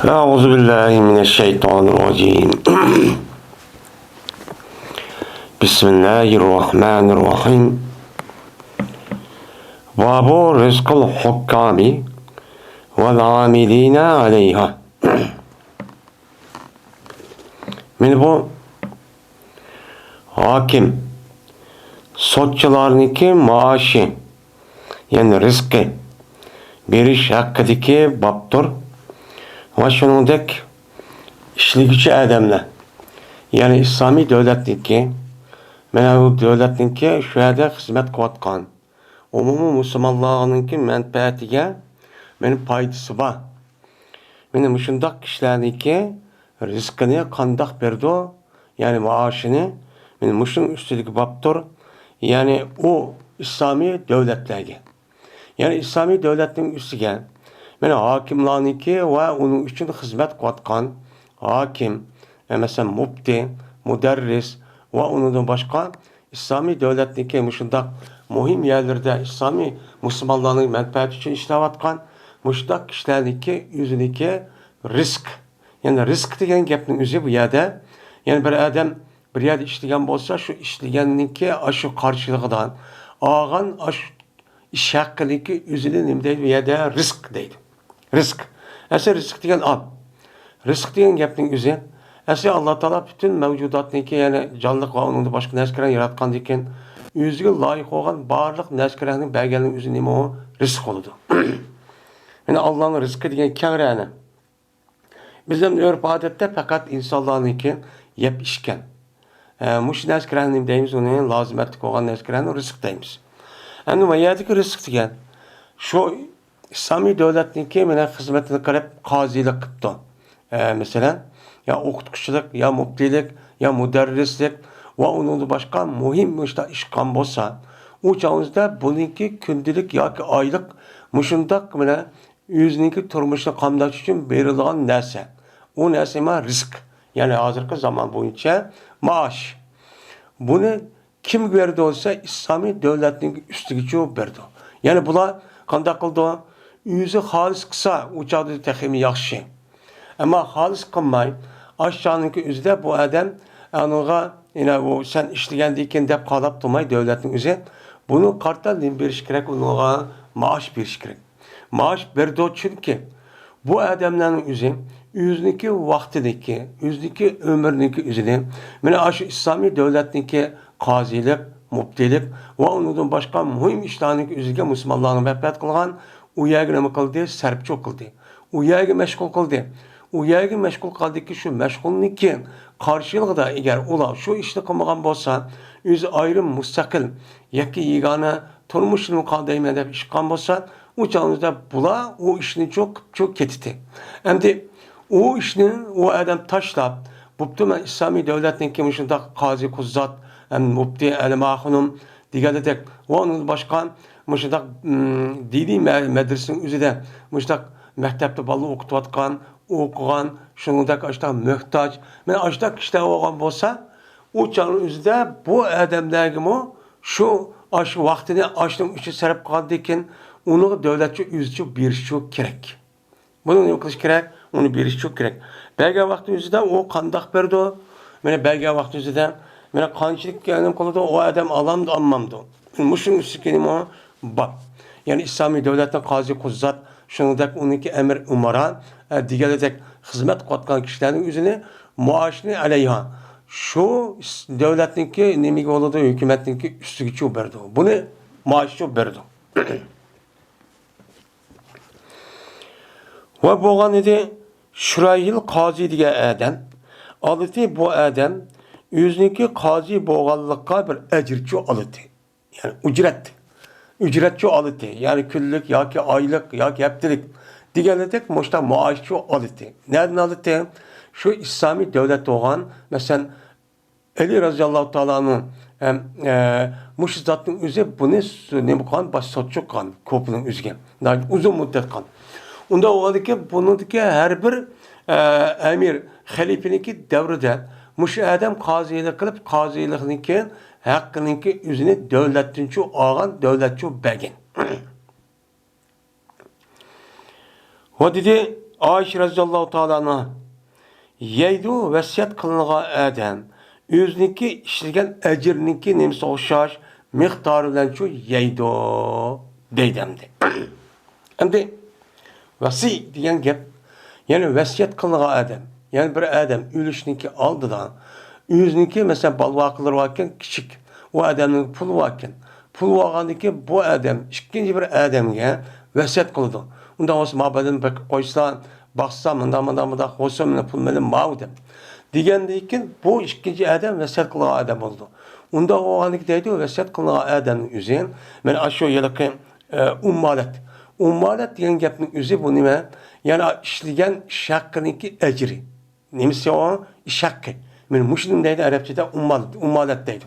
أعوذ بالله من الشيطان الرجيم بسم الله الرحمن الرحيم باب رزق الحكام والعاملين عليها من bu hakim sotçularınki maaşı yani rızkı beriş hakkıdaki babdır ve şunundaki işleyici adamlar yani İslami devletniki mana bu devletniki şu yerda xizmat qilayotgan umumiy musulmonlarninki manfaatiga meni foydasi bor. Meni mushundoq kishilarniki rizqini qandoq berdi, ya'ni maoshini meni mushun ustidagi bobdir. Ya'ni u islomiy davlatlarga, ya'ni islomiy davlatning ustiga mana hokimlarniki va uning uchun xizmat qilayotgan hokim, masalan mufti, mudarris va undan boshqa islomiy davlatniki mushundoq muhim yerlarda islomiy musulmonlarning manfaati uchun ishlayotgan mushundoq kishilarniki o'ziniki rizq. Yani rizq degan gapning o'zi bu yerda, yani bir odam bir yerda ishlagan bo'lsa, shu ishlaganniki shu qarshilig'idan olgan shu ish haqidagi o'zini nima deydi bu yerda rizq deydi. Rizq. Asli rizq degan rizq degan gapning o'zi asli Alloh taolo butun mavjudotniki, ya'ni jonliq va uning boshqa narsalarni yaratgandan keyin o'ziga loyiq bo'lgan barliq narsalarning berganning o'zi nima u rizq bo'ladi. Yani Allah'ın rizqi degan kengrani. Bizim örf adette fakat insonlarniki yeb ishgan. Mush narsalarni deymiz, uni lozimatli bo'lgan narsalarni rizq deymiz. Endi bu yerdagi rizq degan shu islomiy davlatniki mana xizmatini qilib qozilik qilibdi. Masalan, ya o'qituvchilik, ya muftilik, ya mudarrislik va undan boshqa muhim mushta ish qilgan bo'lsa, u chog'ingizda buniki kundalik yoki oylik mushundoq mana o'ziniki turmushni qamdash uchun berilgan narsa. U narsa nima? Rizq. Ya'ni hozirgi zamon bo'yicha maosh. Buni kim berdi olsa islomiy davlatning ustiga berdi. Ya'ni bular qanday qildi? O'zi xolis qilsa, u chog'da texmi yaxshi. Ammo xolis qilmay, aşağınınki o'zida bu odam aniga, ya'ni u sen ishlagandan keyin deb qarab turmay davlatning o'zi buni qartal berish kerak, unga maosh berish kerak. Maaş berdi çünkü bu adamların o'ziniki vaqtidagi, o'ziniki ömrüniki o'zini mana shu islomiy davlatniki qozilik, muftilik va undan boshqa muhim ishlarniki o'ziga musulmonlarni manfaat qilgan u yerga nima qildi? Sarfcho qildi. U yerga mashg'ul qildi. U yerga mashg'ul qildiki shu mashg'ulniki qarshiligida agar ular shu ishni qilmagan bo'lsa, o'zi ayrim mustaqil yoki yagona turmushini qaldayman deb ish qilgan bo'lsa, u chog'ingizda bular u ishni çok ketdi. Endi u ishni u odam tashlab, bo'pti men islomiy davlatniki shundoq qozi quzzat, mufti al-mahunum deganidek va undan boshqa shundoq diniy madrasaning o'zida shundoq maktabda bola o'qitayotgan, o'qigan, shundoq ashta muhtoj, men ashta ishlar bo'lgan bo'lsa, u chog'ning o'zida bu odamlarga shu vaqtini ashning uchun sarf qilgandan onu devletçi üzücü bir şey gerek. Bunu ne kılış gerek? Onu bir şey gerek. Belge vakti yüzüde o kandak verdi. Bana belge vakti yüzüde bana kançılık geldim koladı. O adam alamdı anmamdı. Muşun üstükenim o bak. Yani İslami devletten kazi kuzzat şunudaki onunki emir umara diğerledek hizmet katkan kişilerin yüzüne muaşını aleyha. Şu devletinki nemigi oladı hükümetinki üstügüçü verdi. Bunu maaşı verdi. Ve bu edi Şurayhil Qazi degan adam. Aldı bu adam o'ziniki qozi bo'lganlikqa bir ajrchi oldi. Yani ücretçi oldi. Yani kunlik yoki oylik yoki haftalik deganidek mushta maoshchi oldi. Nereden oldi? Şu İslami devlet olgan, mesela Ali radhiyallohu ta'ala'nın mush zatning o'zi buni nima qilgan? Boshsotchi qilgan, ko'pining o'ziga. Uzun muddat qilgan. Unda oladiki bunundaki her bir emir halifeniki devrede muş adam qazilik qilib qazilikniki haqqiniki o'zini davlatdan olgan davlatchi bergan. Va dedi Ayşe radhiyallohu ta'ala anha yeydi vasiyat qilıngan adam o'ziniki ishlagan ajrniki nemisi o'xshash miqdori bilan shu yeydi deydi endi. Endi vasiy degan gap, ya'ni vasiyat qilıngan adam, ya'ni bir adam o'lishniki oldidan o'ziniki masalan balva qilayotgan kichik o adamning puli bor ekan. Pul olgandan keyin bu adam ikkinchi bir odamga vasiyat qildi. Unda o'z mabadini qo'ysa, baksa, mında qo'ysa, meni pul bilan ma'u deb. Degandan keyin bu ikkinchi odam vasiyat qilgan odam bo'ldi. Unda o'g'anlik deydi, vasiyat qilgan odamning o'zi, men shu yilqi ummalat. Ummalat degan gapning o'zi bu nima? Ya'ni ishlagan ish haqiniki ajri. Nemisi o ish haqqi. Men mushlim deydi arabchada ummalat deydi.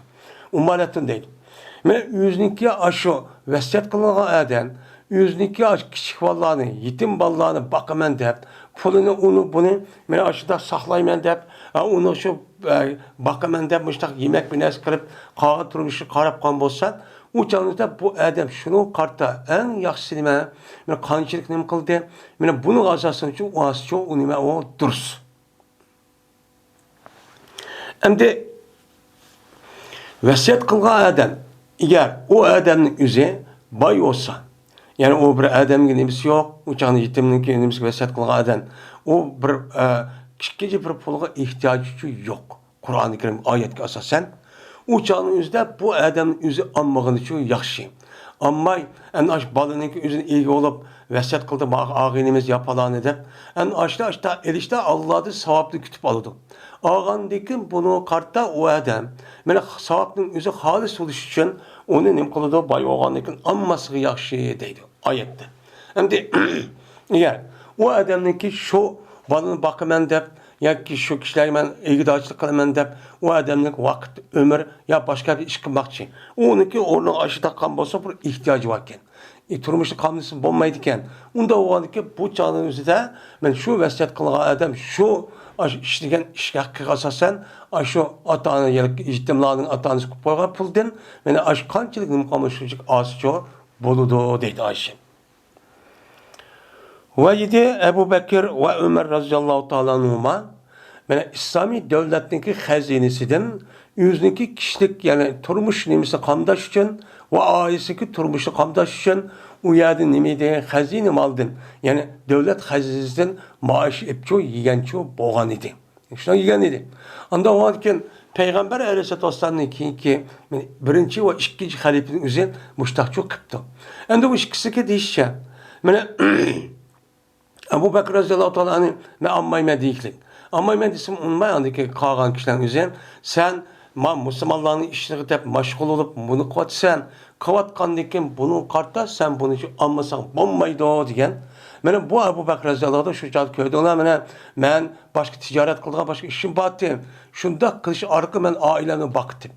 Ummalatun deydi. Men o'ziniki shu vasiyat qilgan odam o'ziniki kichik bolalarni, yetim bolalarni boqaman deb, pulini buni men ashida saqlayman deb, uni shu boqaman deb mushtaq yemak binas qilib, qog'oz turmushi qarab qon bo'lsa, u chog'da bu odam shuni qarta eng yaxshisi nima? Men qanchalik nima qildi? Men buni asosini uchun o'schu nima o durust. Endi vasiyat qilgan odam agar o odamning o'zi boy bo'lsa, ya'ni o bir odamga nimasi yo'q, o'chani yetimniki nimasi vasiyat qilgan odam, u bir kichkina bir pulga ehtiyoji yo'q. Qur'oni Karim oyatga asosan, o'chani o'zida bu odamning o'zi olmagani uchun yaxshi. Ammo ana shu bolaninki o'zini ega olib vasiyat qildi, og'inimiz yapalani deb, ana ashta elishda Allohning savobini kutib oladi. Olgandan bunu qarta o odam, mana savobning o'zi xolis bo'lish uchun uni nim qiladi, boy olgandan keyin ammasiga yaxshi deydi oyatda. Endi agar o odamniki shu bolani boqaman deb yoki shu kishilarga men egidorchilik qilaman deb o odamning vaqt, umr yo boshqa bir ish qilmoqchi. Uniki o'rni oshida qolgan bo'lsa, bir ehtiyoji bor ekan. Turmushni qamlisi bo'lmaydi ekan. Unda o'g'aniki bu chog'ning o'zida men shu vasiyat qilgan odam shu ishlagan ish haqqiga asosan shu ota-ona yetimlarning ota-onasi qilib qo'ygan puldan meni qanchalik nima qilmoqchilik osicho bo'ladi deydi Oysha. Va yedi Ebu Bekir ve Ömer radhiyallohu ta'ala anhuma mana islomiy davlatniki xazinasidan o'ziniki kishilik, ya'ni turmush nimasi qamdash uchun va oilasiki turmushni qamdash uchun u yerda nima degan xazina moldan, ya'ni davlat xazinasidan maosh epcho yegancho bo'lgan edi. Shuni yegan edi. Unda o'tgan Payg'ambar alayhisolatu vassalamning keyingi birinchi va ikkinchi xalifaning o'zi mushtaqcho qilibdi. Endi bu ikkisiga deyishcha, mana Abu Bakr radhiyallohu ta'ala anhu men ammayman deyiklik. Ammayman desem unmay andaki qolgan kishilar o'zi sen musulmonlarning ishlariga deb mashg'ul bo'lib buni qilyapsan, qilayotgandan keyin buni qarta sen buni olmasang bo'lmaydi degan. Mana bu Abu Bakr radhiyallohu shu joyda ko'rdilar, mana men boshqa tijorat qilgan boshqa ishim bor edi. Shunda qilish orqali men oilamni boqdim.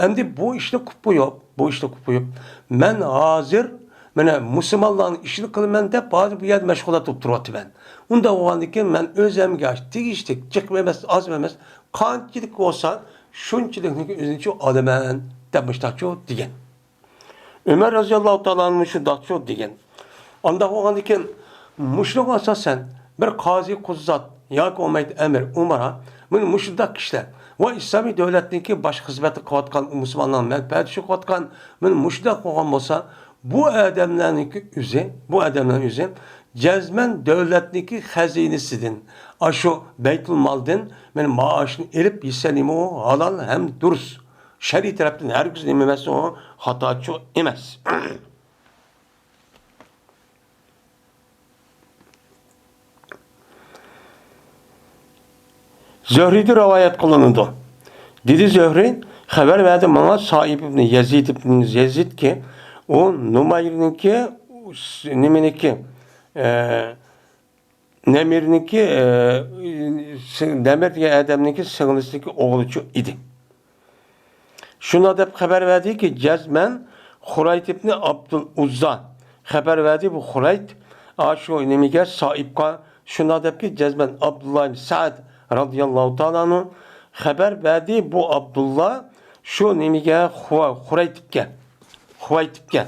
Endi bu ishni qilib qo'yib, men hozir mana musulmonlarning ishini qilaman deb hozir bu yerda mashg'ulot bo'lib turyapman. Unda bo'lgandan keyin men o'zimga tegishlik, chiqma emas, oz emas, qanchalik bo'lsa shunchalikni o'zimcha olaman deb mushtaqcho degan. Ömer radhiyallohu ta'ala anhu shundaqcho degan. Unda bo'lgandan keyin mushriga asosan bir qozi quzzat yoki olmaydi amir umara buni mushriq kishilar va islomiy davlatniki bosh xizmati qilayotgan musulmonlar manfaati shu qilayotgan buni mushriq bo'lgan bo'lsa, bu adamlarniki o'zi jazman davlatniki xazinasidan, shu baytul maldan men maoshni elib yesanimi halol ham durust. Shariy tarafdan hargiz nima emas, o xatochi emas. Zöhri'de rivayet kılındı. Dedi Zöhri, haber verdi bana Sa'ib ibn Yazid ki o Numayr'ninki Nemir'ninki Nemir diye adamninki sığınısındaki oğlucu idi. Şuna da haber verdi ki Cezmen Hurayt ibn Abdul Uzza haber verdi, bu Hurayt şu nemiger Sa'ib'a şuna da ki Cezmen Abdullah ibn Sa'd radıyallahu ta'ala anhu haber verdi, bu Abdullah şu nemiger Hurayt ibn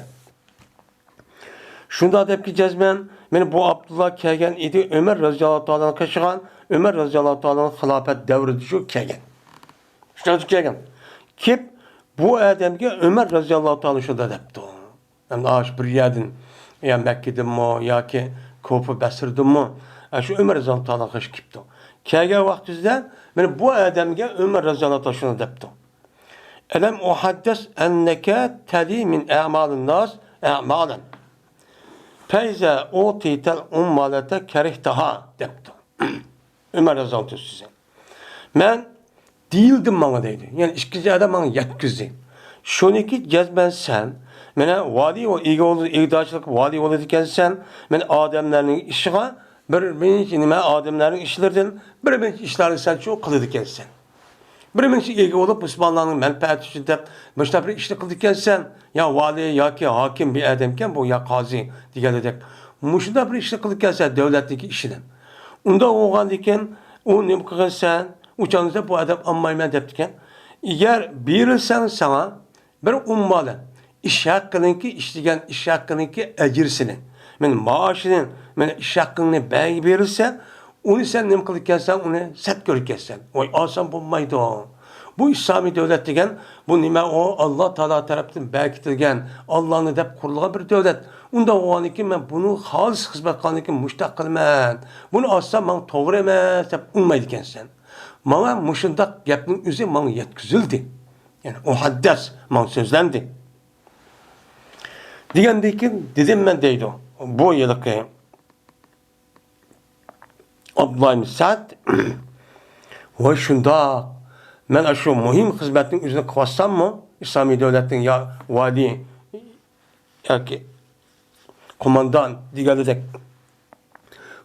Şunda da ki Cezmen Meni bu Abdullah kelgan edi, Ömer roziyallohu ta'olani qashigan, Ömer roziyallohu ta'olani xilofat davrida shu kelgan. Shunday kelgan. Kep bu adamga Ömer roziyallohu ta'ala shunda debdi. Hem aş bir yerden ya Mekke'dinmi yoki Kufa Basr'dinmi? Shu Ömer roziyallohu ta'ala qish kepdi. Kelgan vaqtida men bu adamga Ömer roziyallohu ta'ala shuni debdi. Elem uhaddes enneke tedi min a'malin nas a'malan. Feyze utitel ummalete kerihtaha debdi. Ömer roziyallohu ta'ala size. Men değildim bana deydi. Yani işkici adam bana yetkizdi. Şuniki cezben sen, mene vali o igdaçlık vali olurken sen, men adamların işine bir nime adamların işlerden bir işlerini sen çok kılıdıken sen. Bir ilgi olup Müslümanların menfaati için de başta bir işle kılıdıken sen, ya vali ya ki hakim bir adamken bu ya kazi diyelim. Muşunda bir işle kılıdıken sen devletteki işine. Onda oğlan diken o ne bu sen uçağınızda bu adam anmayman deptiken eğer verirsen sana bir ummalı iş hakkınınki işleyen iş hakkınınki ecirsinin men maaşının men iş hakkını belki verirsen onu sen ne kılıkken sen onu set görürken oy alsan bulmaydı o. Bu İslami devlet degen bu nime o Allah Teala tarafından belkitilgen Allah'ını dep kurulgan bir devlet. Unda o an ki men bunu halis hizmet kılınki müştak kılman. Bunu alsam ben doğru emas dep ummaydı sen. Bana muşundak gapning özü bana yetkizildi. Yani o haddes bana sözlendi. Degandeki dedim ben deydi o. Bu yılki Abdullah ibn Sa'd ve şunda men şu mühim hizmetin üzerine kıvassam mı? İslami devletin ya vali ya ki komandan digeledek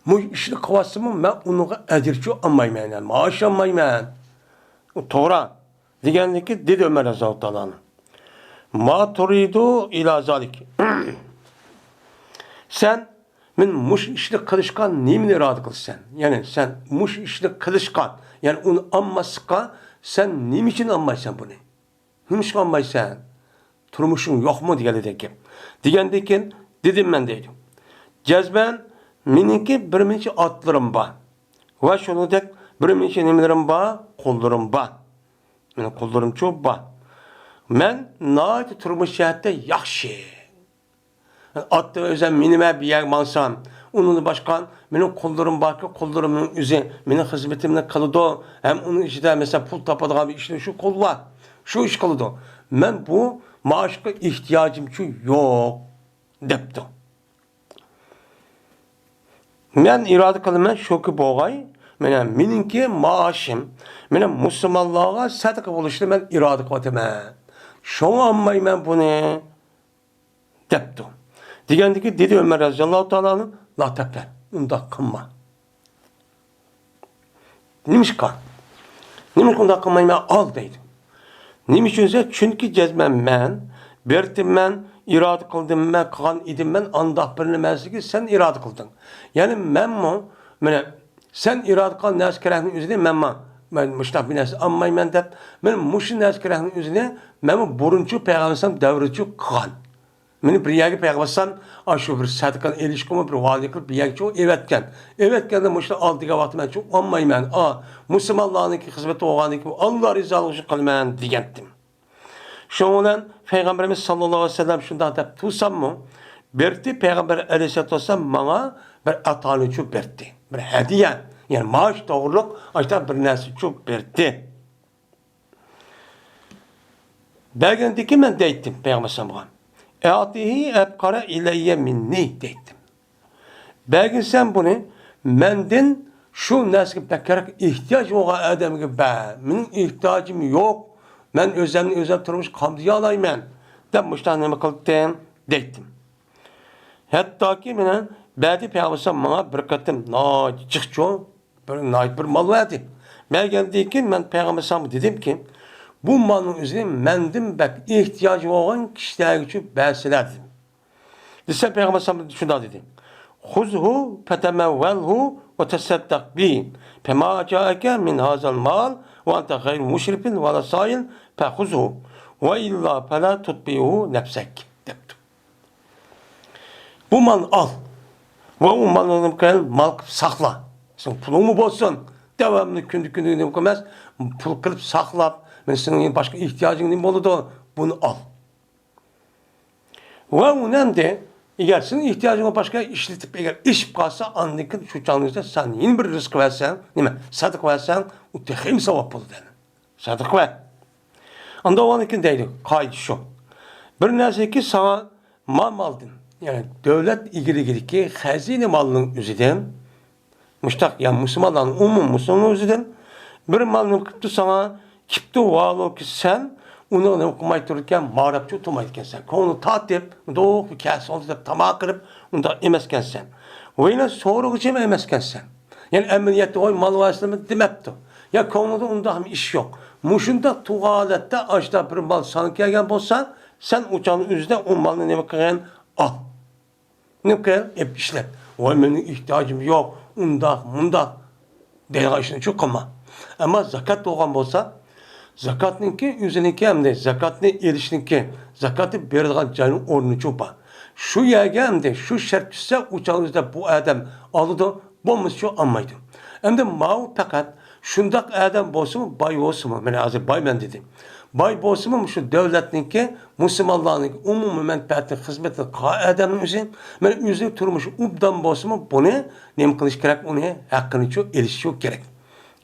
bu işini kıvassam mı? Ben onu edirçi anmayman yani. Maaş anmayman. O Tora degandeki dedi Ömer Hazretleri Allah'ın. Ma turidu ila zalik. Sen men muş işini kılışkan nimin irade kılsan? Yani sen muş işini kılışkan yani onu anmasıka sen nim için anmaysan bunu? Nimiş anmaysan? Turmuşun yok mu diyeledeki. Degandeki dedim ben deydim. Cezben meninki bir atlarım ba. Ve şunu dek bir nimelerim ba, kollarım ba. Menin kollarım çok ba. Men naati turmuş şehette yaxşı. Atlı özen minime bir yer mansam. Onun başkan benim kollarım bakı kollarımın üzeri benim hizmetimden kalıdı. Hem onun işte mesela pul tapadığım bir işte şu kol var. Şu iş kalıdı. Men bu maaşka ihtiyacım şu yok depti. Men irade kılım şu ki boğay. Meninki maaşım. Menin Müslümanlığa sadaka oluştu men irade kılım. Şunu anmayım ben bunu depti. Degandeki dedi Ömer Raziyallahu Teala'nın la tepler. Unda kınma. Nimiş kan? Nimiş unda kınmayı ben al deydim. Nimiş önce çünkü cezmen men, bertim men, irade kıldım men, kan idim men, andak birini mensiki sen irade kıldın. Yani men mu, sen irade kıl neskerahının üzerine men ma. Ben müştah bir nesi anmayım ben dep. Ben muşun neskerahının üzerine men buruncu peygambersem devrici kan. Meni bir yerge peygambersan aşu bir sadikan ilişkimi bir vali kılıp bir yerge çok evetken. Evetken de muşta aldığı vakti ben çok anmayım ben. Müslümanların ki hizmeti oğanı ki Allah rizalığı için kılmayan diyendim. Şundan Peygamberimiz sallallahu aleyhi ve sellem şundan da tutsam mı? Berti Peygamber aleyhisselatü vesselam bana bir atanı çok berti. Bir hediye. Yani maaş doğruluk açta bir nesi çok berti. Belgendeki ben deyittim Peygamber sallallahu aleyhi ve sellem. E'atihi ebkara ileyye minni deydim. Belki sen bunu mendin şu nesli pekarak ihtiyaç olan adam gibi benim ihtiyacım yok. Ben özel turmuş kamdiye alayım ben. Demişten ne kıldım deydim. Hatta ki benim belki peygamber bana bir katım çıkço bir mal verdi. Ben geldi ki ben peygamber dedim ki bu malın üzerine mendim bek ihtiyacı olan kişiler için bahsederdim. Dese Peygamber sallallahu şunda dedi. Huzhu fetemevvelhu ve tesaddak bi. Fema caeke min hazal mal ve ente gayr müşrifin ve la sail fehuzhu ve illa fela tutbihu nefsek. Bu mal al. ve o malını mal sakla. Sen pulun mu bolsun? Devamlı kündük ne koymaz. Pul kılıp saklap, ben senin başka ihtiyacın ne oldu? Bunu al. Ve onun de eğer senin ihtiyacına başka işletip eğer iş kalsa anlıkın şu canlıysa sen yeni bir rızık versen, değil mi? Sadık versen o tehim sevap olur yani. Sadık ver. Anda o anlıkın deydi. Kaydı şu. Bir neyse ki sana mal aldın. Yani devlet ilgili ki hazine malının üzerinden müştak yani Müslümanların Müslümanların üzerinden bir malını kıptı sana kipti valı ki sen onu okumay dururken mağrapçı otumayken sen. Konu tatip, doğu bir kâs oldu da tamağı kırıp onda emesken sen. Ve yine soru için emesken sen. Yani emniyette oy mal vasıtımı demepti. Ya konuda onda hem iş yok. Muşunda tuvalette açta bir mal sana gelgen bolsa sen uçağın üzerinde o malını ne bakın al. Ne bakın hep işlet. O benim ihtiyacım yok. Munda. Deyga işini çok ama zakat doğan bolsa zakatninki üzerinki hem de zakatni erişinki zakatı berdiğin canın ornu çopa. Şu yerge hem de şu şart düşse uçağınızda bu adam alıdı, bomuz şu anmaydı. Hem de mavi fakat şundak adam bolsun mu, bay olsun mu? Ben hazır bay ben dedim. Bay bolsun mu şu devletninki, Müslümanların umumi menfaatini, hizmetini ka adamın üzerine, ben üzerine turmuş ubdan bolsun mu bunu nem kılış gerek, onu hakkını çok erişiyor gerek.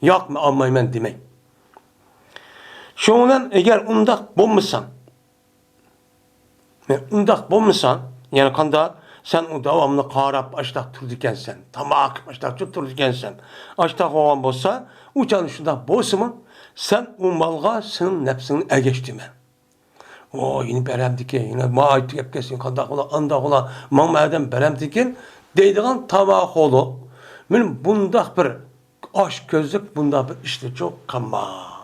Yok mu almayı ben demek. Şundan eğer undak bulmuşsan, yani kanda sen o devamlı qarab açtak turdiken sen, tamak açtak turdiken sen, açtak olan bolsa, uçan şunda bolsun sen o malga senin nefsini ergeçtirme. O yine beremdiki, yine maayet yapkesin, kanda ola, anda ola, mammadan beremdikin, deydiğin tamak olu. Men bundak bir aş gözlük, bundak bir işte çok kama.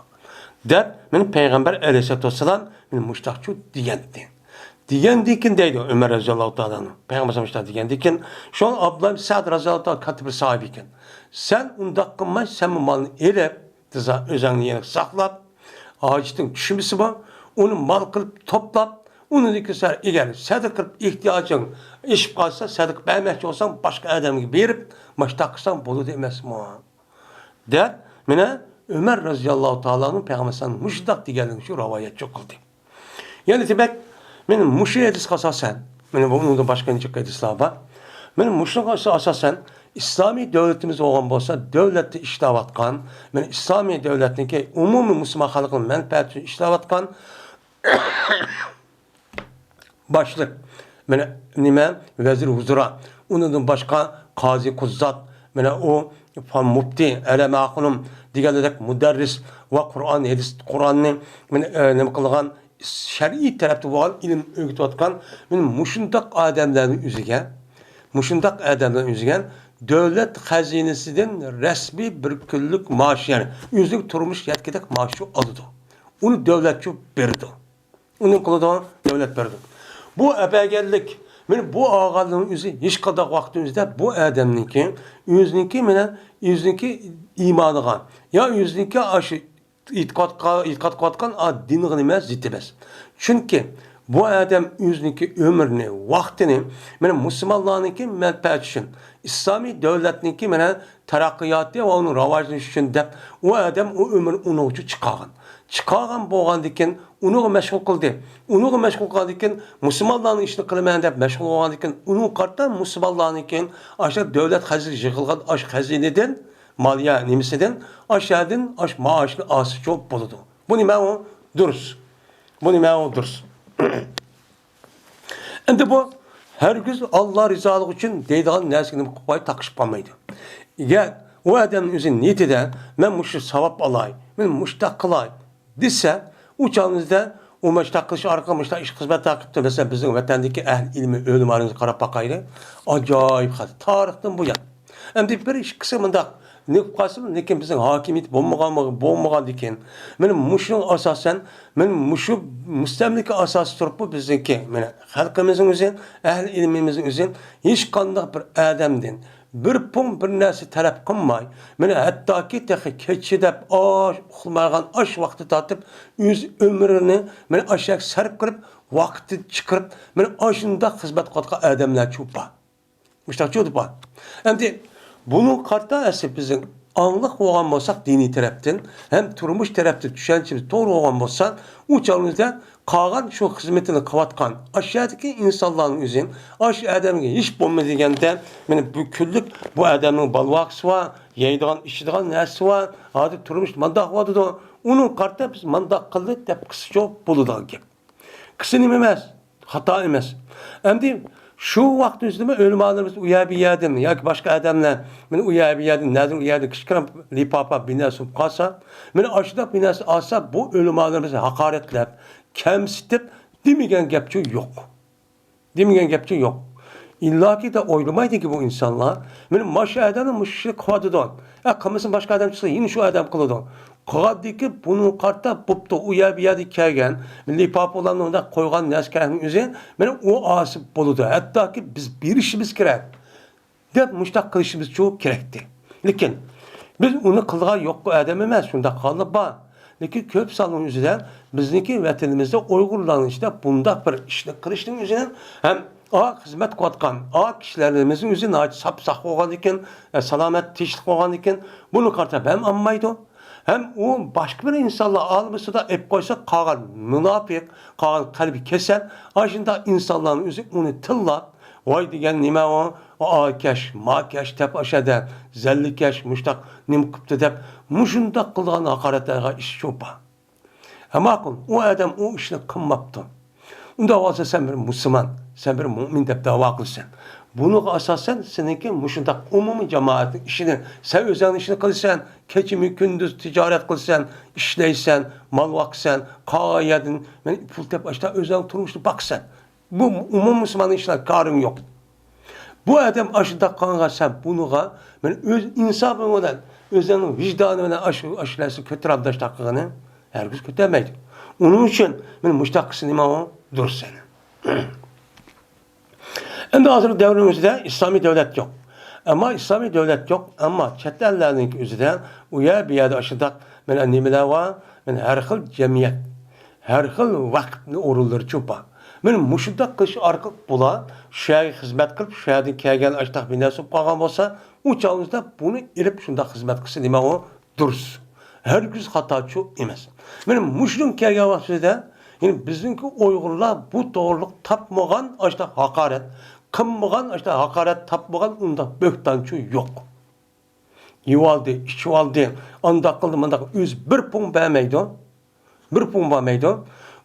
Dep, men Peygamber aleyhissalatu vesselam men muştaqçu diyendi. Diyendikin deydi Ömer radıyallahu ta'ala'nın. Peygamber sallallahu diyendikin. Şu an Abdullah Sa'd radıyallahu ta'ala katı bir sahibiken. Sen unda kılmay, sen bu malını erep, özenli yenik saklap, ağaçtın düşümüsü var, onu mal kılıp toplap, onu dikisler eğer sadık kılıp ihtiyacın iş kalsa, sadık beğenmekçi olsan başka adam gibi verip, maçtakırsan bolu demez mi? Der, mene Ömer radıyallahu ta'ala'nın Peygamber sallallahu müştak diyendikin şu rivayet çok kıldı. Yani demek, benim muşu edis asasen, benim bunun da başka nice edisler var. Benim muşu asasen, İslami devletimiz olan bolsa, devleti işlevatkan, benim İslami devletindeki umumi Müslüman halkının menfaatini işlevatkan, başlık, benim nime vezir huzura, onun başka kazi kuzzat, benim o mufti, eleme akunum, diğerlerek müderris ve Kur'an, hadis, Kur'an'ı, benim kılgan, şer'i tarafta olan ilim öğütüvatkan benim muşundak adamların üzügen devlet hazinesinden resmi bir günlük maaş yani yüzlük turmuş yetkidek maaşı aldı. Onu devletçi verdi. Onun kılıdan devlet verdi. Bu ebegellik benim bu ağalığın yüzü hiç kadar vaktimizde bu adamınki yüzünki imanıga ya yüzünki aşı itikat katkan din gılmaz zitibes. Çünkü bu adam yüzünki ömrünü, vaktini benim Müslümanlarınki menfaat için, İslami devletninki mene terakkiyatı ve onun ravajını için de o adam o ömür onu ucu çıkargan. Çıkargan boğan diken onu meşgul kıldı. Onu meşgul kıldıkken Müslümanların işini kılmayan da meşgul olan diken onu karttan Müslümanlarınki aşağı devlet hazır yıkılgan aş hazineden maliye nimisinden aşağıdan maaşlı ası çok buludu. Bu nime o duruz. Şimdi bu herkes Allah rızalığı için deydiğin nesini koyup takışıp kalmaydı. Ya o adamın üzerine niyetide ben muşu sevap alayım, ben muştak kılayım dese uçağınızda o muştak kılışı arkamışta iş hizmet takipte mesela bizim vatandaki ehl ilmi ölüm arınızı karap bakaydı. Acayip hadi. Tarihten bu ya. Hem de bir iş kısmında ne kasım ne ki bizim hakimiyet bulmagan diken. Benim muşun asasen benim muşu müstemlike asas turpu bizimki. Yani halkımızın üzerine, ehl ilmimizin üzerine hiç kandak bir adamdan bir pun bir nasi talep kılmay. Yani hatta ki tehi keçidep oxulmagan aş vakti tatıp yüz ömrünü yani aşağı sarıp kırıp vakti çıkarıp yani aşında hizmet katka adamlar çupa. Müştakçı var. Endi bunun kartta esi bizim anlık olan olsak dini taraftan hem turmuş tarafta düşüncemiz doğru olan olsa uçağımızda kalan şu hizmetini kavatkan aşağıdaki insanların üzerine aşağı adamın hiç bulma degende yani bu küllük bu adamın balvaksı var, yeydiğin işidiğin nesi var, adı turmuş mandak vardı da onun kartta biz mandak kıldık dep kısaca buludan gibi. Kısa emez, hata emez. Endi şu vaqt özüme ölüm alırımız uyab yedim yoki boshqa odamlar meni uyab yedim, nazar uyab kishkiram lipapa binasi qolsa, meni ashida binasi olsa bu ölüm alırımızı haqoratlab, kamsitib demagan gapchi yo'q. Demagan gapchi yo'q. İllaki de oylamaydı ki bu insanlar. Benim başka adamın müşrik kıvadıdan. Kımısın başka adam çıksa yine şu adam kılıdan. Kıvadı ki bunun kartta buptu uya bir yerde kelgen. Milli pap olan onda koygan neskerin üzerine benim o asıp buludu. Hatta ki biz bir işimiz gerek. Dep müştak kılışımız çok gerekti. Lakin biz onu kılga yok bu adam emez. Şunda kalıp var. Lakin köp salın yüzünden bizdeki vatanimizde Uygurlanışta bunda bir işini kılıştığın yüzünden hem hizmet qatqan, kişilerimizin üzerine sapsaq olgan ekan, salamet tişlik olgan ekan, bunu qartab hem anmaydı. Hem o başka bir insanlar almışsa da ep koysa qalan münafık, qalan kalbi kesel, aşında insanların üzü onu tillap, vay degen nima o akash, makash tep aşada, zellikash, muştaq nim qıptı dep, muşundaq qılgan haqaratlarga iş çopa. Ama o adam o işini qılmaptı. Unda olsa sen bir Müslüman, sen bir mümin dep dava kılsın. Bunu asasen seninki muşundak umumi cemaatin işini, sen özel işini kılsan, keçimi gündüz ticaret kılsan, işleysen, mal vaksen, kağayedin, pul tep açta özel turmuştu baksan. Bu umum Müslümanın işine karın yok. Bu adam aşıda kanğa sen bunuğa, öz insafından, özünün vicdanından aşılası kötü rabdaş takığını herkes kötülemeydi. Onun için ben müştakısın imamı dursun. Endi hazır devrimizde İslami devlet yok. Ama İslami devlet yok. Ama chet ellerinin üzerinden uya bir yerde aşıdak men nimeler var. Men her xil cemiyet, her xil vaqtni o'rinlar cho'pa. Men mushunda qilish orqali bular shuyaga xizmat qilib, shuyadan kelgan ashtaq binasi qolgan bo'lsa, u chog'imizda buni ilib shunda xizmat qilsa nima u durust. Herkes hataçı emas. Men mushun kelgan vaqtida yani bizimki Uygurlar bu doğruluk tapmagan işte hakaret, kınmagan işte hakaret tapmagan unda böktançı yok. Yivaldı, içivaldı, anda kıldı, anda öz bir pun vermeydi. Bir pun vermeydi.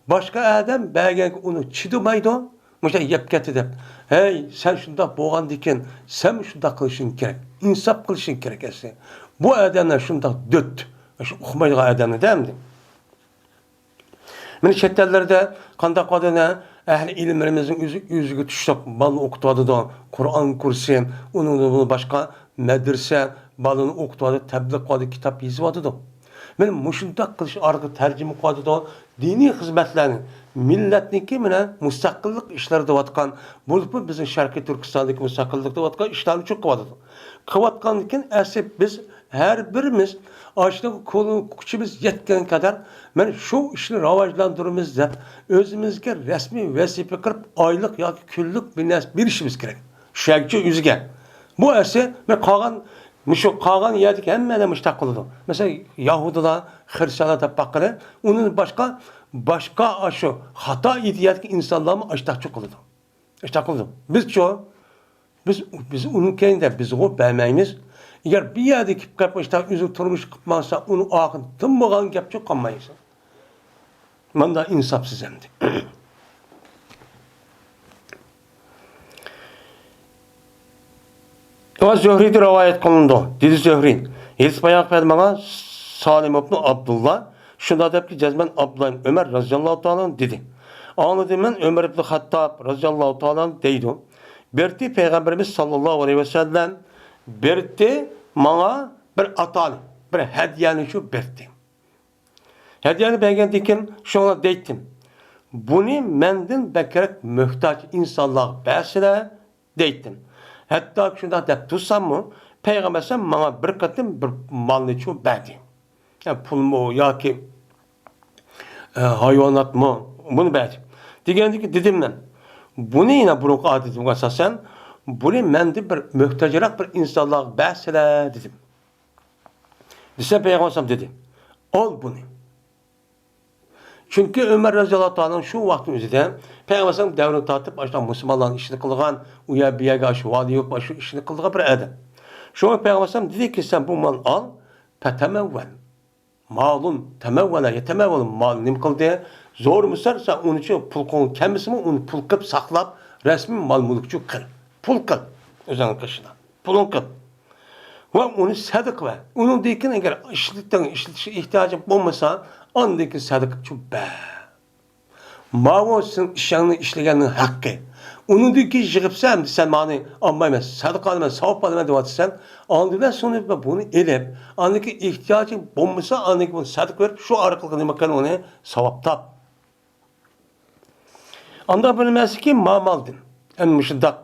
Başka adam belki onu çıdımaydı. Mesela yep getirdi. Hey sen şunda boğan diken, sen şunda kılışın gerek. İnsaf kılışın gerek esin. Bu adamlar şunda döt. Şu okumaydı adamlar değil mi? Meni chet ellarda qandaq odana ahli ilmlarimizning yüzüge tushib balni o'qitadi, Qur'on kursi, uni boshqa madrasa balni o'qitadi, tabliq qiladi, kitob yozadi. Men mushundaq qilish orqali tarjima qiladi, diniy xizmatlarni millatniki bilan mustaqillik ishlarida o'tgan, bo'lib bizning Sharqiy Turkistondagi mustaqillikda o'tgan ishlarni çok qiladi. Qilayotgandan asib biz her birimiz aşırı kolu kuchimiz yetken kadar men şu işni rivojlantiramiz deb o'zimizga rasmiy vazifa qilib oylik yoki kunlik bir ishimiz kerak. Shularga o'ziga. Bu esa men qolgan yerdagi hammadan mushtaq qiladi. Mesela Yahudilar, Hristiyanlar deb baqiradi, uning boshqa shu xato ideyatki insonlarni ashtaqchi qiladi. Ashtaq qiladi. Biz onun kendinde biz o bilmeyimiz. Eğer bir yerde kip kapmışlar, üzü turmuş kıpmansa, onu ağın tınmağın gapçı kalmayız. Ben de insafsız emdi. Ve Zühri'de rivayet kılındı. Dedi Zühri. Yedis bayak vermana Salim ibn Abdullah. Şunda da ki cezmen Abdullah Ömer razıyallahu ta'ala dedi. Anladım ben Ömer ibn Hattab razıyallahu ta'ala deydi. Berti Peygamberimiz sallallahu aleyhi ve sellem berti bana bir atalı, bir hediyeni şu berti. Hediyeni bergendikken şuna deytim. Bunu menden bekerek mühtaç insanlar besile deytim. Hatta şunda dep tutsam mı Peygamber sen bana bir katım bir malını şu berdi. Yani pul mu ya ki hayvanat mı bunu berdi. Dedim ben. Bunu yine buruk adetim esasen Bunu mende bir muhtaçrak bir insanlığa bahsele dedim. Dese Peygamber dedi. Al bunu. Çünkü Ömer radıyallahu anh'ın şu vaktin özüde Peygamber devrini tartıp başta Müslümanların işini kılgan, uya biyaga şu vali yok başı işini kılgan bir adam. Şu Peygamber dedi ki sen bu mal al, fetemevvel. Malun temevvele yetemevvelun mal nim kıldı. Zor mısır sen onun için pul konu kendisi mi onu pul kıp saklap resmi mal mulkçu kıl. Pul kıl. Özellikle kışına. Pulun kıl. Ve onu sadık ve onun dikin eğer işlikten ihtiyacı olmasa andaki sadık çok be. Mavosun işlerini işlegenin hakkı. Onun dikin jigipsem sen mani almayma sadık alma savap alma diyorsan andından sonra bunu elep andaki ihtiyacı olmasa andaki bunu sadık verip şu arkalıkını makan onu savap tap. Anda bilmez ki mamaldın. En müşiddak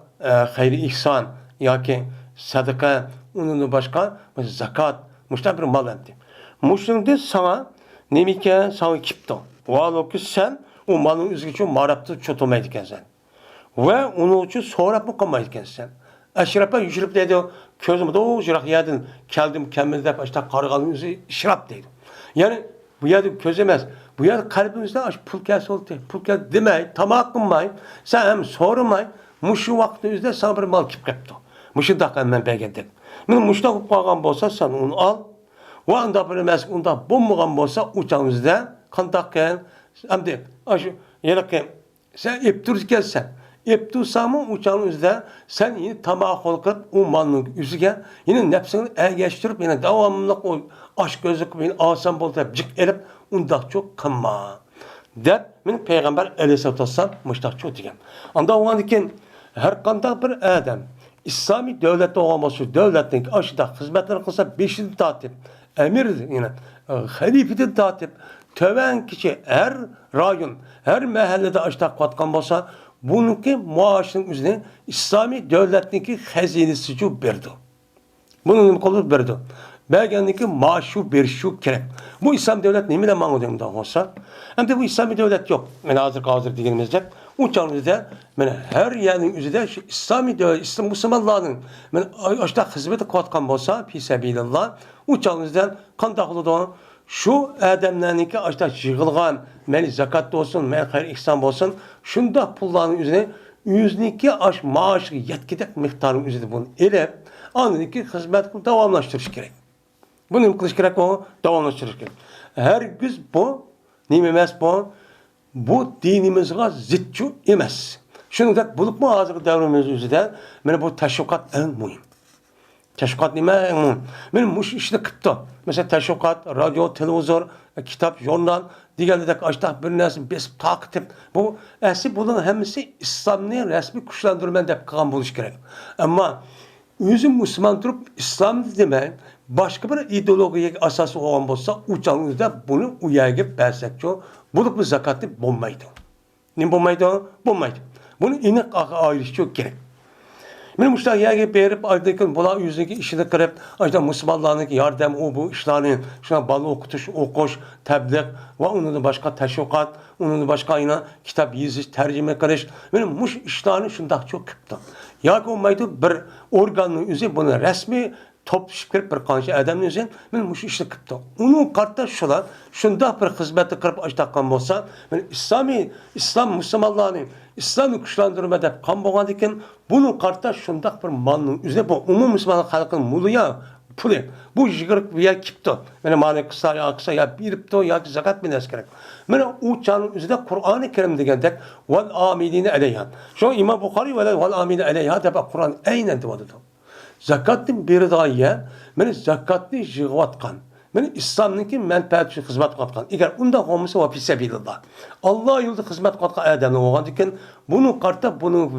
hayri ihsan ya ki sadaka onun başka zakat müştak bir mal etti. Müştakta sana nemike sana kipto. Valo ki sen o malın üzgücü maraptı çotomaydı sen. Ve onun için sonra bu kalmaydı sen. Eşrafa yüzülüp dedi közümde o jirak yedin keldim kemmelde başta kargalın yüzü şirap dedi. Yani bu yedi közemez. Bu yer kalbimizde aç pul kelse oldu. Pul kelse demey, tamam kılmay. Sen hem sormay. Muşu vaktinizde sana bir mal kip kaptı. Muşu da hemen beğendik. Men muşta kupagan bolsa sen onu al. Ve anda bilmez onda bombagan bolsa uçağınızda kantakken hem de aşı yerken sen iptur gelsen iptursamı uçağınızda sen yine tamam kolkıp o malın yüzüge yine nefsini geçtirip yine devamlı o aşk gözlük yine asan bolta cık elip unda çok kanma. Dep men Peygamber aleyhissalatu vesselam muştak çok diyen. Anda o andiken her kandak bir adam İslami devlette olması, devletin aşıda hizmetler kılsa 5'ini tatip, emir yine, halifeti tatip, töven kişi her rayon, her mahallede aşıda katkan olsa, bununki maaşının üzerine İslami devletteki hazinesi şu berdi. Bunun kolu berdi. Belki maaşı bir şu gerek. Bu İslam devlet neyimle mağdurum da olsa, hem de bu İslami devlet yok. Ben hazır diyelimizde. Uçağımızda her yerin üzerinde İslami devlet, İslam Müslümanların açta hizmeti katkan olsa, fisebilillah, uçağımızdan kan takılı da şu adamlarınki açta yığılgan, zakat olsun, hayır ihsan olsun, şunda pulların üzerine yüzünki aş maaşı yetkidek miktarın üzerinde bunu elep, anındaki hizmet devamlaştırış gerek. Bunu kılış gerek o, devamlaştırış gerek. Her güz bu, nimemez bu dinimizge zitçu emez. Şunu da bulup mu hazır devrimiz üzerinde, bu teşvikat en mühim. Teşvikat nime en mühim. Benim muş işte kıptı. Mesela teşvikat, radyo, televizyon, kitap, jurnal, diğerleri açta bir nesil besip takip. Bu esi bunun hemisi İslam'ı resmi kuşlandırmen de kan buluş gerek. Ama yüzüm Müslüman durup İslam demeyin, başka bir ideolojiye asası olan olsa uçağınızda bunu uyarıp versek çok bulup bu zakatı bulmaydı. Ne bulmaydı? Bulmaydı. Bunu inek ayrışı çok gerek. Benim uçta yerge berip aydaki bula yüzündeki işini kırıp işte Müslümanların yardım o bu işlerini şuna balı okutuş, okuş, tebliğ ve onun da başka teşvikat, onun da başka yine kitap yazış, tercüme kılış. Benim muş işlerini şunda çok kıptı. Ya ki olmaydı bir organın üzerine bunu resmi top şıkırıp bir kanşı adamın üzerine benim muş işini kıptı. Onun kartta şular, şunda bir hizmeti kırıp açtakkan olsa, İslam Müslümanların İslam'ı kuşlandırmada kan boğadıkken bunun kartta şundak bir malının üzerine bu umum Müslüman halkın muluya pulu. Bu jigırık bir yer kipto. Mane kısa ya biripto ya zakat bilmez gerek. Mane uçağın üzerinde Kur'an-ı Kerim degandek vel amiline aleyha. Şu İmam Bukhari vel amiline aleyha da Kur'an aynen diyordu. Zakatın bir daha ya, mane zakatni jigvatkan. Men İslam'nınki menfaatçi hizmet katkan. Eğer onda olmasa o fisebilillah. Allah yolunda hizmet katkan adamı olgan diken, bunu karta bunu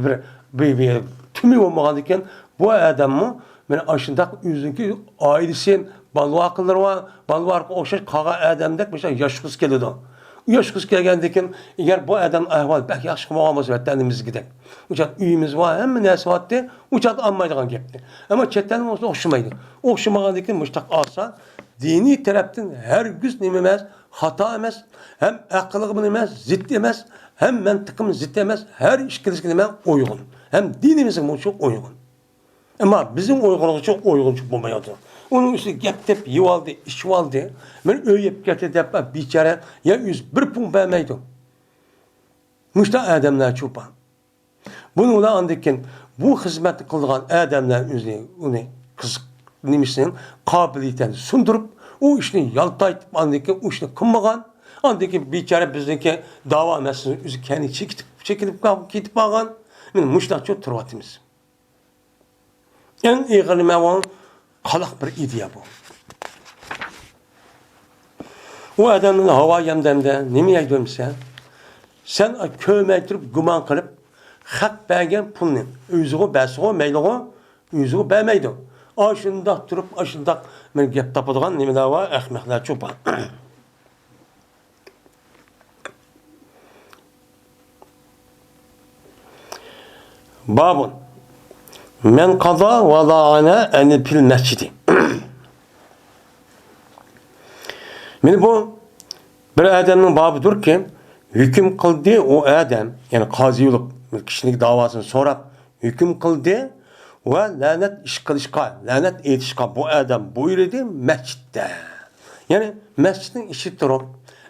bir tümü olmagan diken, bu adamı men aşındak yüzünki ailesi balı akılları var, balı akılları okşaş kağa adamdak mesela yaş kız geldi. Yaş kız gelgendeken eğer bu adam ahval belki yaş kız olmaz ve kendimiz gidelim. Uçak üyümüz var hem münasibatte uçak anmaydıgan gepti. Ama çetten olsa okşamaydı. Okşamagan diken müştak alsa dini taraftan her güz nimemez, hata emez, hem akıllı emez, zıt emez, hem mentıkım zıt emez, her işkilisi emez uygun. hem dinimizin çok uygun. Ama bizim uygunluğu çok uyguncu bulmayaldı. Onun üstüne gep tep yivaldı, içivaldı. Ben öğüp getirdi hep biçare ya yüz bir pun vermeydi. Müşta adamlar çoban. Bunu da andıkken bu hizmeti kılgan adamlar üzerine onu kız nimişsin kabiliyetini sundurup o işini yaltaytıp andıkken o işini kılmagan andıkken biçare bizdeki dava meselesi üzerine kendi çekilip gidip bağlan. Men müşta çok turvatimiz. En iyi mevan kalak bir ideya bu. O adamın hava yemdemde nemeye dönmüşse sen köymektürüp guman kılıp hak bergen pulni özüğü besiği meyliği özüğü bermeydi. Aşındak durup aşındak men gep tapıdığan nemeler var ahmaklar çoban. Babun men kaza ve la'ane enil pil mescidi. Meni bu bir adamın babıdır ki hüküm kıldı o adam yani kazıyılık kişilik davasını sorap hüküm kıldı ve lanet iş kılışka lanet etişka bu adam buyurdu mescitte. Yani mescidin işi durup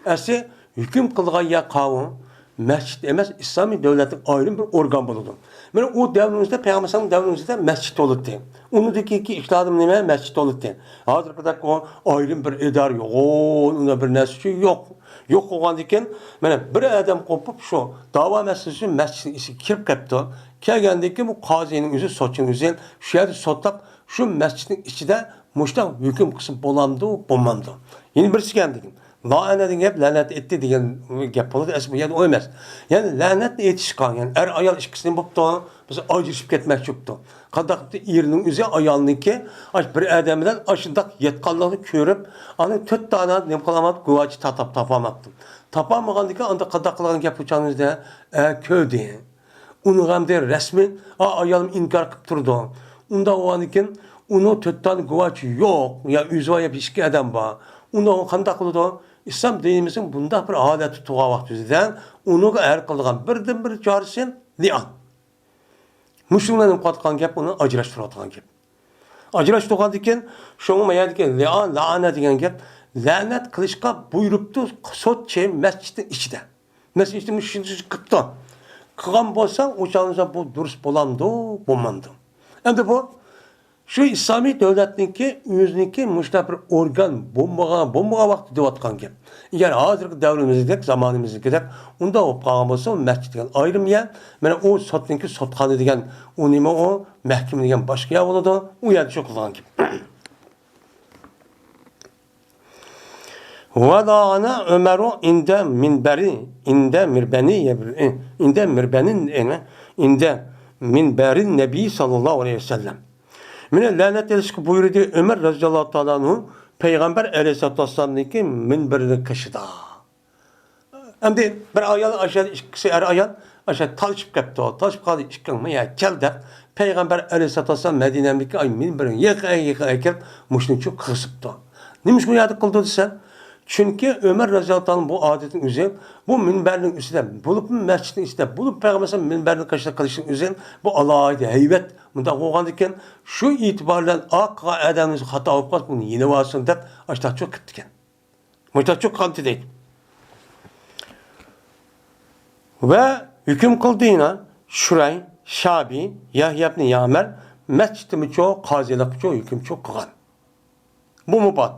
esi hüküm kılgan ya kavun mescid emas İslami devletin ayrı bir organ bulundu. Yani o devrimizde Peygamber'in devrimizde mescid olurdu. Onu da ki işladım neme mescid olurdu. Hazır kadar o ayrı bir idar yok. Ona bir nesli yok. Yok olan diken yani bir adam kopup şu dava meselesi mescidin işi kirip kaptı. Kelgendeki bu kazinin yüzü soçun yüzü şu yerde sotlak şu mescidin içinde muştan hüküm kısım bolandı bulmandı. Yeni birisi geldi. Lanet hep lanet etti diyen gap olur. Esmi yani o emez. Yani lanet etişkan yani er ayal ilişkisini buptu. Mesela acışıp ketmek çıktı. Kadakta yerinin üzeri ayalınki bir adamdan aşındak yetkallığı körüp anı tört tane nem kalamadı güvacı tapamaktı. Tapamagandaki anda kadakların yapacağınızda köyde. Onu hem de resmi ayalım inkar kıp durdu. Onda o anıkin onu tört tane güvacı yok. Ya üzvaya bir işki adam var. Onu kandak kıldı. İslam dinimizin bunda bir adeti tuğa vaktizden onu eğer kıldıgan birden bir çağrısın lian. Müslümanların katkan gap onu acılaştıratan gap. Acılaştıratan diken şunu maya diken lian lanet diyen gap lanet kılışka buyruptu sotçe mescidin içinde. Mescidin içinde kıptı. Kıgan bolsa uçağınıza bu dürüst bolandı, bulmandı. Hem de bu şu İslami devletninki yüzünki müştebir organ bombaga vakti devatkan gap. Eğer hazırki devrimizde zamanımızda dek onda o pagamızda mescid degan ayrım ya. Mana o sotninki sotxana degan o nima o mahkeme degan başka ya bo'ladi. U yerda shu qilgan gap. Vada'ana Ömer'u inde minberi inde minberin Nebi sallallahu aleyhi ve sellem. Mine lanet edilişki buyurdu Ömer radıyallahu ta'ala anhu Peygamber aleyhissalatu vesselam'daki minberini kaşıda. Hem de bir ayal aşağı ikisi ayal aşağı talışıp kaptı. Talışıp kaldı işkılma ya kelder. Peygamber aleyhissalatu vesselam Medine'deki ay minberini yıka muşni çok kısıptı. Neymiş bu yadı kıldı sen? Çünkü Ömer radıyallahu anh'ın bu adetin üzerine bu minberin üstünde bulup mescidin üstünde bulup Peygamber'in minberin kaşıda kılışın üzerine bu Allah'a heybet bunda koğandıkken şu itibarla akla edeniz hata olmaz bunu yine varsın deyip açta çok kıttıken. Muhtaç çok kanti değil. Ve hüküm kıldığına Şuray, Şabi, Yahya ibn Yamer mescidimi çok kazilik çok hüküm çok kılan. Bu mubat.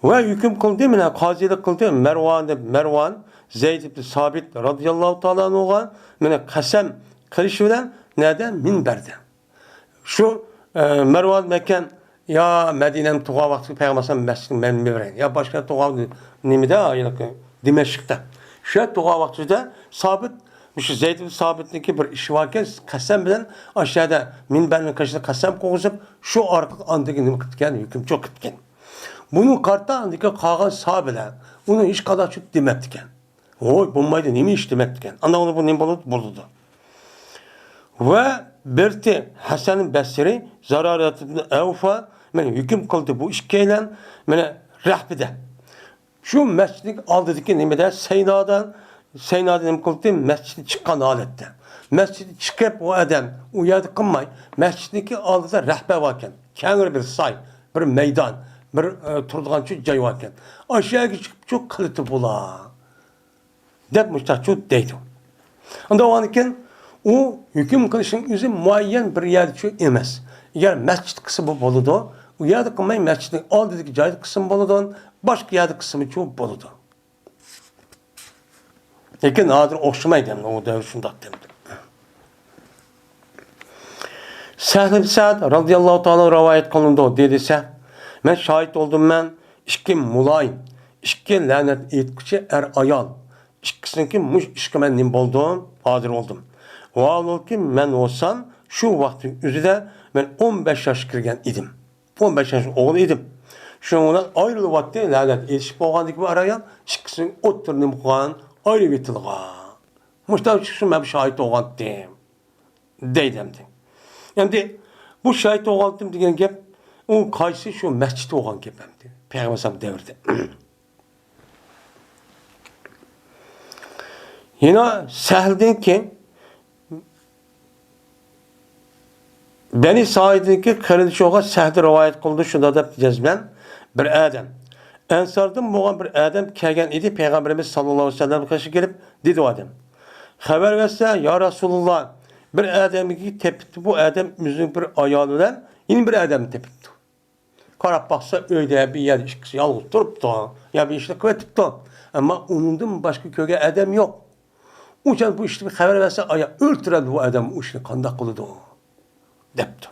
Ve hüküm kıldı mı? Kazilik kıldı. Mervan, Zeyd ibn Sabit radıyallahu ta'ala anhu'a kasem kılışıdan neden? Minberden. Şu Mervan mekan ya Medine'nin tuğa vakti Peygamber'in mescidin minberi ya başka tuğa nimide ayılık Dimeşk'te. Şu tuğa vaktinde Sabit Zeyd ibn Sabit'teki bir iş varken kasem bilen aşağıda minberin karşısında kasem koyup şu arka andaki nimi kıtken hüküm çok kıtken. Bunun kartta andaki kalan sahabeler onu hiç kadar çok demektiken. Oy bulmaydı nemi iş demektiken. Anda onu bu nemi buldu. Ve berti Hasan Basri Zararat ibn Evfa hüküm kıldı bu işkeyle rahbide. Şu mescidin aldıdaki nemede Seyna'dan nemi kıldı mescidi çıkan alette. Mescidi çıkıp o adam o yerde kılmay. Mescidindeki aldıda rehber varken. Kendi bir say, bir meydan, bir turduğun şu cay varken. Aşağıya çıkıp çok kılıtı bula. Dep müştahçı deydi. Onda o anken o hüküm kılışın üzü muayyen bir yerde şu emez. Eğer mescid kısmı boludu, o yerde kılmay mescidin aldıdaki cayda kısmı boludu, başka yerde kısmı çok boludu. Lekin nadir okşamaydı o devir şundak demdi. Sahl ibn Sa'd radıyallahu ta'ala rivayet kılındı dediyse, ben şahit oldum ben, iki mulay, iki lanet etkici ayal, ikisininki muş işki ben nim oldum, hadir oldum. O alır ki ben olsam, şu vaktin üzerinde ben 15 yaş kirgen idim. 15 yaş oğul idim. Şundan ayrılı vakti lanet etişip oğandık bir arayan, ikisinin oturduğum koğan ayrı bitilga. Muştav çıksın ben şahit oğandım. Deydemdi. Yani bu şahit oğandım diyen gep, o kaysı şu mescid oğan gepemdi. Peygamber devirde. Yine Sahl'den ki Beni Said'inki kırılışı oğa Sahl'de rivayet kıldı şunda da cezmen bir adam. Ensardan boğan bir adam kelgen idi Peygamberimiz sallallahu aleyhi ve sellem karşı gelip dedi o adam. Haber verse ya Resulullah bir adam ki tepti bu adam yüzünün bir ayağından yine bir adam tepti. Karab baksa öyle bir yer işkisi yalğız durup da ya bir işle kıvetip da ama onundan başka köye adam yok. O yüzden bu işte bir haber verse aya öldüren bu adam o işini kandak kılıdı o. Depti.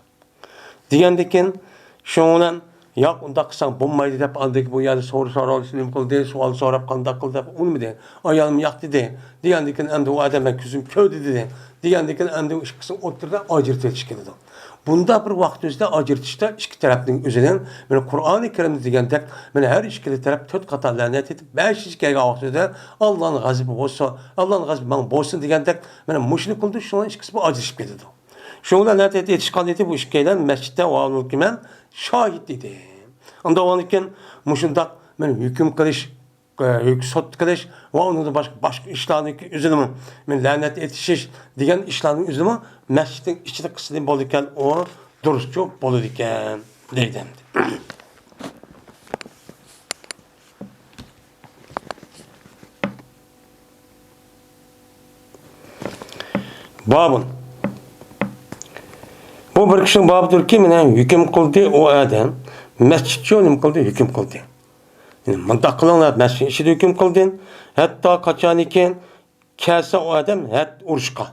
Diyendikin şundan yok onda kısan bulmaydı dep aldık bu yerde soru soralım kıldı sual sorup kandak kıldı onu mu de ayağım yaktı de diyendikin hem de o adama küzüm köydü dedi diyendikin hem de o işkisini oturdu acırt etişkedi. Bunda bir vaxtımızda acırtışta iki tarafın üzerinden Kur'an-ı Kerim'de degендek her iki taraf 4 qatar lanet edip 5 kere vaxtında Allah'ın gazabı olsa Allah'ın gazabı bana bolsun degендek muşni kıldı şunun ikisi bu acışıp ketdi. Şundan lanet etişkan edi bu işkeyden mescitte o anılırken şahit dedi. Onda o anırken muşunda hüküm kılış sot kılış ve onun da başka işlerin üzerine lanet etişiş diyen işlerin üzerine mescidin içinde kısıtlı bolurken o duruşçu bolurken deydi. Babın bu bir kişinin babıdır ki hüküm kıldı o adam mescidçi onun kıldı hüküm kıldı. Mıntak kılınlar mescidin içinde hüküm kıldın hatta kaçan iken kelse o adam het uruşka.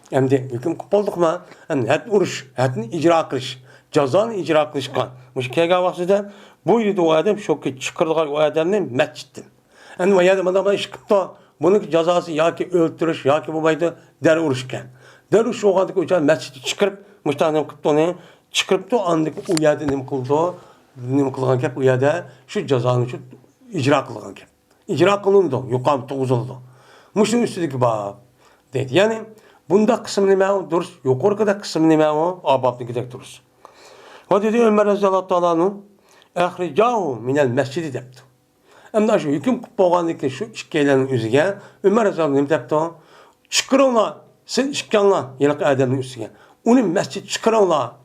Hem de hüküm olduk mu? Hem het uruş, hetin icra kılış, cezanı icra kılışkan. Müşkega vaxtida bu yedi o adam şoku çıkırdılar o adamın mescidin. Hem o adam işkıp da bunun cezası ya ki öldürüş ya ki bu baydı der uruşken. Der uruş o kadar uçan mescidi çıkırıp müştahinem kıptı onu çıkırıp da andık o yerde nim kıldı. Nim kılgan kep o yerde şu cezanı şu icra kılgan kep. İcra kılındı, yukarı toğuzuldu. Muşun üstündeki bab dedi. Yani bunda kısım nime o duruz, yukarı kadar kısım nime o ababını gidek duruz. O dedi Ömer Raziyallahu Teala'nın ehricahu minel mescidi depti. Hem şu hüküm boğandaki şu işkeylerin üzüge Ömer Raziyallahu depti o çıkırınla sen işkanla yalak adamın üstüge. Onun mescid çıkırınla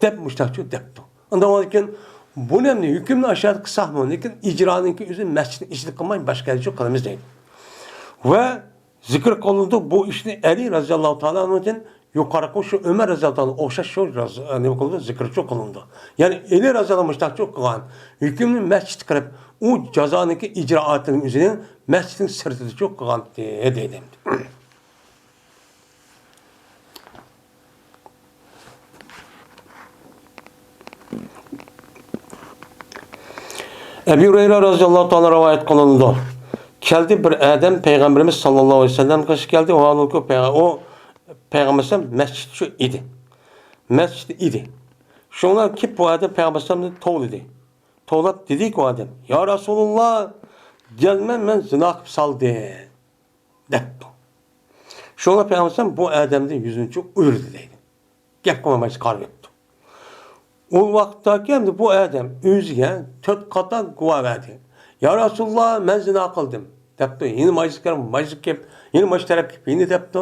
dep müştahçı depti. Ondan olarken bu nemli hükümle aşağıda kısah mı? Lakin icranınki üzüm mescidin işini kılmayın başka yerde çok kalımız değil. Ve zikir kılındı bu işini Ali Raziyallahu Teala'nın yukarı koşu Ömer Raziyallahu Teala okşaş şu ne kıldı zikir çok kılındı. Yani Ali Raziyallahu Müştak çok kılan hükümlü mescid kırıp o cezanınki icraatının üzerine mescidin sırtı çok kılan edeydim. Ebu Hureyre Raziyallahu Teala rivayet kılındı. Geldi bir adam Peygamberimiz sallallahu aleyhi ve sellem karşı geldi. O Peygamberimiz mescidçi idi. Mescid idi. Şunlar ki bu adam Peygamberimizden toğul idi. Toğulat dedi ki o adam. Ya Resulullah gelmem ben zina kıp saldı. Depti. Şunlar Peygamberimizden bu adamın yüzünü uyurdu dedi. Gep koymayı çıkarı etti. O vakittaki hem de bu adam özüge 4 katan kuva verdi. Ya Resulullah ben zina kıldım. depti. Yeni majlik gap, yeni maç taraf gap, yeni depti.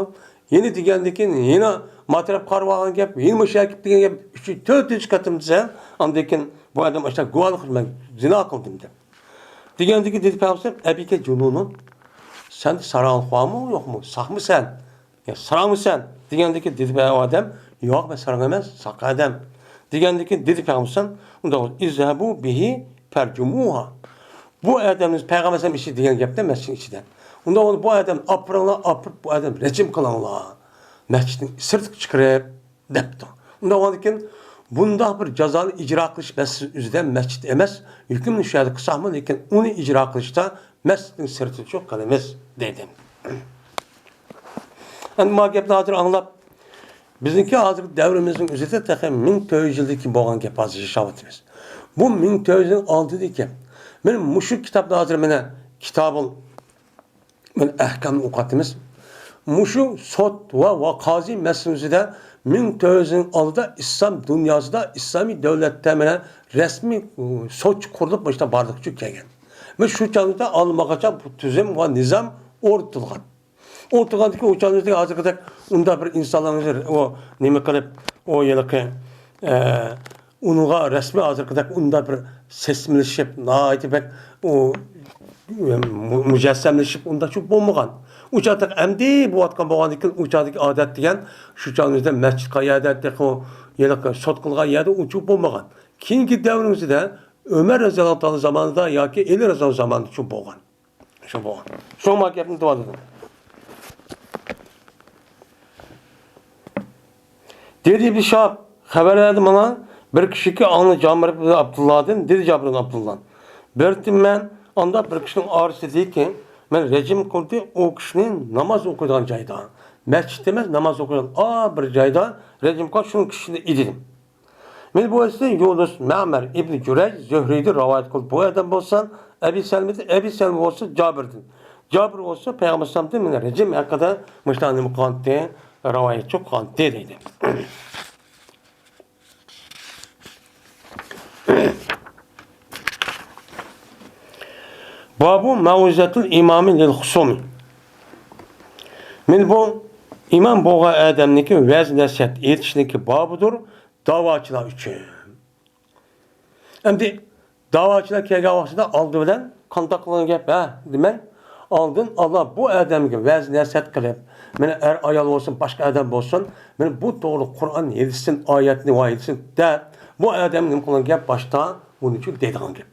Yeni degandikin, yeni matrap qarvağın gap, yeni maç yakip degen gap, 3-4 katım desa, andakin bu adam aşağı guvalı qilman, zina qildim deb. Degandiki dedi Peygamber, "Ebike jununun sen sarağın var mı yok mu? Sağ mı sen? Ya sarağ mı sen?" Degandiki dedi adam, "Yok ben sarağ emas, saq adam." Degandiki dedi Peygamber, "Unda izhabu bihi percumuha." Bu adamın Peygamber işi degen gapda mescidin içinden. Unda onu bu adam apırınla apırıp bu adam rejim kılanlar. Mescidin sırtık çıkarıp depti. Unda onu dikin bunda bir cezalı icra kılış mescid üzerinden mescid emas. Hükümün şahidi kısa mı lekin onu icra kılışta mescidin sırtı çok kalemez dedim. Yani bu gapni hazır anlap bizdeki hazır devrimizin üzerinde takım 1400 yıldaki boğan gap hazır yaşavatımız. Bu 1400'ün altıdaki benim muşuk kitapta hazır bana kitabın ben ahkamını okutimiz. Muşu sot ve kazi meselesinde 1400'ün altıda İslam dünyasında İslami devlette bana resmi sot kurulup başta bardıkçı kelgen. Ve şu çağda almakaça bu tüzüm ve nizam ortulgan. Ortulgandaki o çağda hazır kadar onda bir insanların o nime kalıp o yılki unuğa resmi hazır kadar onda bir sesmilişip naiti bek o mücessemleşip onda çok bulmagan. Uçadık emdi bu atkan boğandikin uçadık adet diyen şu çağımızda mescid kayadettik o yılki sot kılgan yerde uçup bulmagan. Keyinki devrimizde Ömer Raziyallahu anh zamanında ya ki Ali Raziyallahu anh zamanında çok boğan. Şu boğan. Şu makiyatını dua dedim. Dedi bir şah haber verdi bana bir kişi ki anı Cabir Abdullah'dan dedi Cabir Abdullah. Bertim ben anda bir kişinin ağrısı dedi ki ben rejim kurdu o kişinin namaz okuduğun cayda. Mescid demez namaz okuduğun bir cayda rejim kurdu şunun kişini idilim. Men bu esnada Yunus Ma'mer İbn Cüreyc Zühri'de rivayet kıldı. Bu adam olsan Ebi Selmi olsa Cabir'din. Cabir olsa Peygamber Sallallahu aleyhi ve sellem rejim hakkında müştahane mukante rivayet çok kante dedi. Babu Mauzatul İmami lil Husumi. Men bu İmam boğa adamniki vaz nasihat etişniki babudur davaçılar için. Endi davaçılar kelgan vaqtida aldı bilan qanday qilgan gap demak oldin Allah bu adamga vaz nasihat qilib meni er ayol bo'lsin boshqa adam bo'lsin meni bu to'g'ri Qur'on yetsin oyatni va yetsin da bu adam nima qilgan gap boshda buning uchun deydigan gap.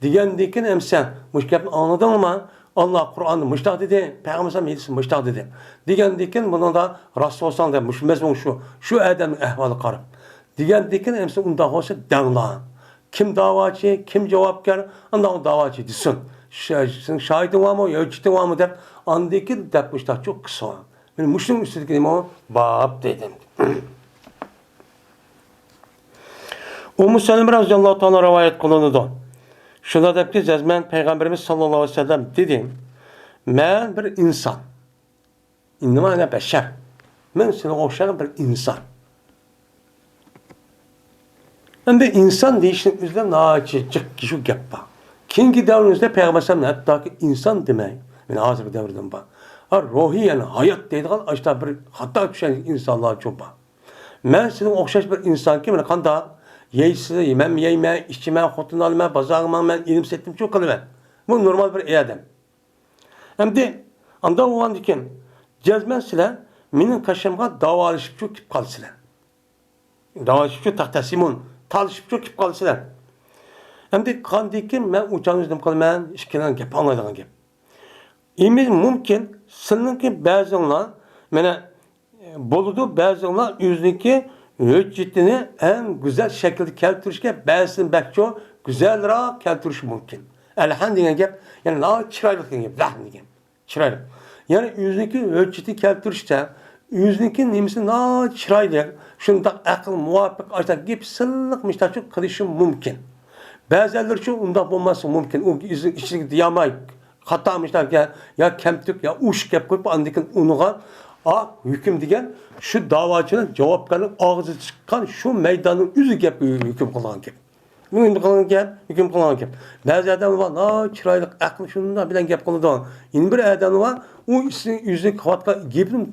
Degandan emsan mush gapni anladingmi? Allah Qur'onni mushtaq dedi, Payg'ambar ham yetsin mushtaq dedi. Degandan bunda Rasul sallallohu alayhi vasallam mushmaz shu adamning ahvoli qarab. Degandan emsan unda bo'lsa danglar. Kim davaçı, kim cevapkar, ondan davaçı desin. Şahidin var mı, ölçütün var mı der. Andaki depmişler çok kısa. Benim Müslüm üstündeki o bab dedim. Ummu Seleme radıyallahu ta'ala rivayet kılındı. Şuna da ki Zezmen Peygamberimiz sallallahu aleyhi ve sellem dedim. Ben bir insan. İnnema ne beşer. Ben sana okşayan bir insan. Hem de insan değişiklik üzerinde naçıcık şu gap var. Kingi devrimizde Peygamber Sallallahu hatta ki insan demeyi. Ben hazır devirdim bak. Ruhiyen hayat deydiğin işte bir hatta düşen insanlar çok var. Ben senin okşaş bir insan ki ben kanda yeysiz yemem yeme, içime, hotun alma, bazarıma ben ilim settim çok kalıver. Bu normal bir adam. Hem de anda olan diken cezmen silah benim kaşımga davalışıp çok kip kalsılar. Davalışıp çok tahtasimun talışıp çok kip kalsılar. Hem de kandikin ben uçağınızdım kalmayan işkenen gap anlaydıgan gap. İmiz mümkün seninki bazılar mene boludu bazılar yüzdeki hüccetini en güzel şekilde keltirişke bazısını belki güzel ra keltiriş mümkün. Elhamdülillah gap yani la çıraylık gap zahni çıraylık. Yani yüzdeki hücceti keltirişte yüzdeki nimisi la çıraylık şunda akıl muvafık açık gap sıllık müştaçı kılışım mümkün. Bazıları şu unda bulması mümkün. O yüzün içindeki diyamay hatamışlar ya kemtük ya uş gap koyup andikin unuğa hüküm degen şu davacının cevaplarının ağzı çıkan şu meydanın yüzü gap hüküm kılan gap. Bu endi qilgan gap, hukm qilgan gap. Ba'zi odam bor, chiroyli aql shunda bilan gap qiladi. Endi bir odam bor, u yuzni qatqa gapni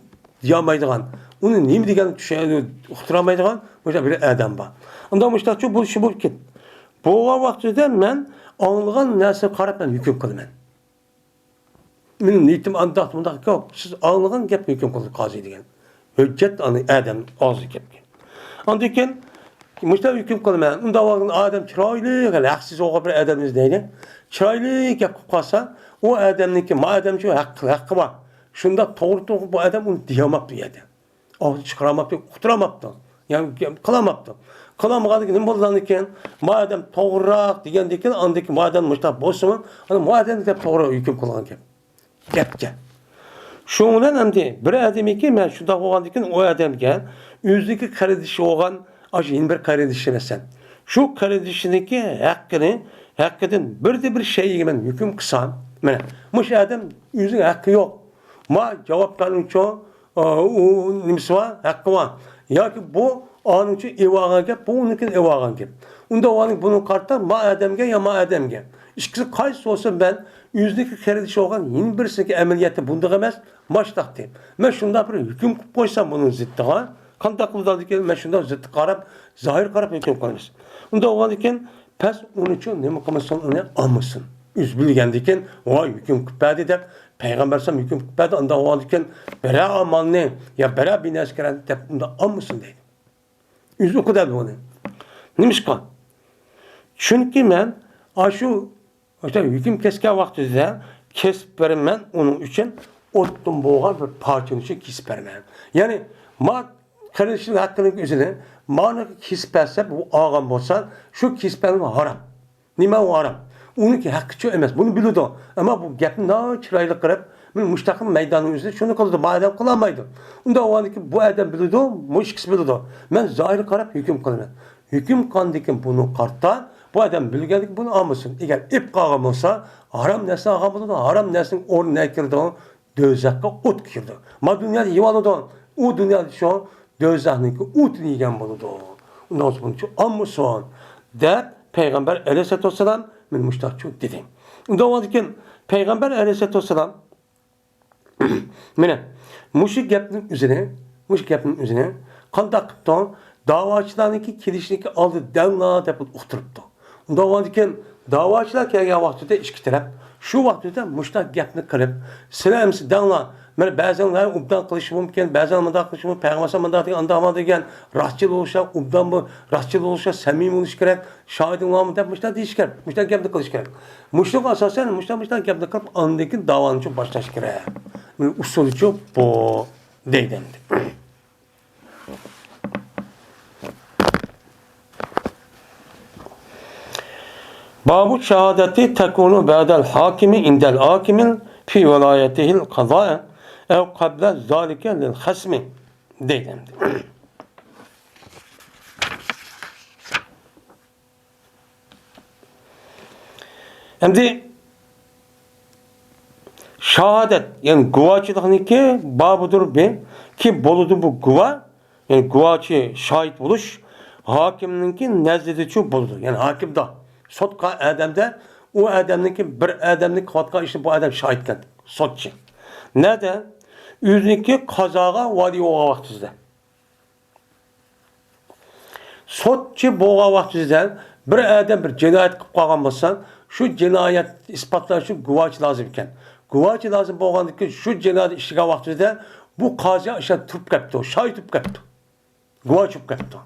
deyolmaydigan, uni nima deganini tushunadi, uqtiramaydigan o'sha bir odam bor. Unda mushtachu bo'lishi mumkin. Bu vaqtida men anlagan narsa qarab men hukm qilaman. Mening niyatim andaq bundaq yo'q. Siz anlagan gap hukm qildi qozi degan. Hujjat ani odam og'zi gapga. Ondan mushtav hukm qilaman. Unda odam chiroyli, haqsiz o'g'il bir odam izlaydi. Chiroyli gap qilib qolsa, u odamniki, ma odamchi haqqi bor. Shunda to'g'ri bu odam uni deyamabdi edi. Og'zi chiqaramabdi, uqtiramabdi. Yani qilamabdi. Qilamag'anligi nima bo'lgan ekan? Madam to'g'riroq degandan keyin andiki madam mushtab bo'lsin, ana madam deb to'g'ri hukm qilgan gap. Gapga. Shundan endi bir odamiki men shunda bo'lgandan keyin u odamga o'zligi qaradishi bo'lgan, ajin bir qaradishi emassan. Shu qaradishiniki haqqidan bir shayga men hukm qilsam, mana mush odam o'zining haqqi yo'q. Ma javob beruvchi u nimasi bor, haqqi bor. Yoki bu onun için evagan gap, bu unikin evagan gap. Unda onun bunu kartta ma adamga ya ma adamga. İkisi qaysi olsa ben yüzdeki kerediş olgan yeni birisindeki ameliyatı bunda emas, maçtaq deyim. Ben şunda bir hüküm koysam bunun zıttığa, qanday qiladi ki ben şunda zıttı qarab, zahir qarab hüküm qo'yamiz. Unda olgan ekan, pes onun için nima qilmasin, uni olmasin. Üz bilgendiken, vay hüküm qiladi deb Peygamber sam hüküm qiladi, unda olgan ekan, bera amalni ya bera binaskaren deb unda olmasin deydi. Yüz okudu bunu. Neymiş kan? Çünkü ben şu işte hüküm kesken vaktinde kesip vermem onun için ottum boğar bir parçanın için kesip vermem. Yani ma kardeşin hakkının üzerine ma kesip verse bu ağam olsa şu kesip vermem haram. Nime o haram? Onun ki hakkı çok emez. Bunu biliyordu. Ama bu gapni ne çıraylı kırıp men mustaqil meydanın üzerinde şunu qildi, bu adam qilolmaydi. Unda o'g'aniki bu adam biladi, mushkis biladi. Men zohir qarab hukm qilaman. Hukm qilgandikin buni qarta, bu adam bilgandik buni olmasin. Agar ip qolgan bo'lsa, harom narsa olgan bo'ladi, harom narsaning o'rniga kirdi, do'zaxga o't kirdi. Ma dunyoda yeyoladi, u dunyoda shu do'zaxniki o'tini yegan bo'ladi. Undan so'ng buncha olmasin deb Payg'ambar alayhisolatu vasallam men mushtaqchu dedim. Unda o'g'andikin Payg'ambar alayhisolatu vasallam Mene, muşuk gapning üzerine qanday qilib da'vochilarniki kelishlikka oldi davla deb uqtiribdi. Unda o'g'andikan da'vochilar kelgan vaqtida ikki taraf shu vaqtida mushtaq gapni qilib, sizlar davla mana ba'zanlar ubdan qilishi mumkin, ba'zan bunday qilishi mumkin, payg'ambar bunday degan, andama degan, rostchil bo'lsa, ubdan bu rostchil bo'lsa, samimiy bo'lish kerak, shohiding bormi deb mushtaq deyish kerak, mushtaq gapni qilish kerak. Mushtaq asosan mushtaq gapni qilib, undan keyin da'voni boshlash kerak. Usulü bu deydi. Babu şehadeti tekunu ba'del hakimi indel hakimin fi velayetihil kaza'a ev kable zalike lil hasmi deydi. Şimdi şehadet yani guvachılıkniki babudur bir ki boludu bu guva yani guvaçı şahit buluş hakimninki nezdede şu boludu yani hakim da sotka adamda o adamninki bir adamnik hatka işte bu adam şahitken sotçı neden yüzniki kazaga vali oğa vaktizde sotçı boğa vaktizde bir adam bir cinayet kılıp kalgan bolsa şu cinayet ispatlaşı için guvaçı lazım iken Guvaçı lazım bo'lgandan keyin shu jinoyat ishiga vaqtida bu qozi o'sha turib ketdi, shohid turib ketdi. Guvoch turib ketdi.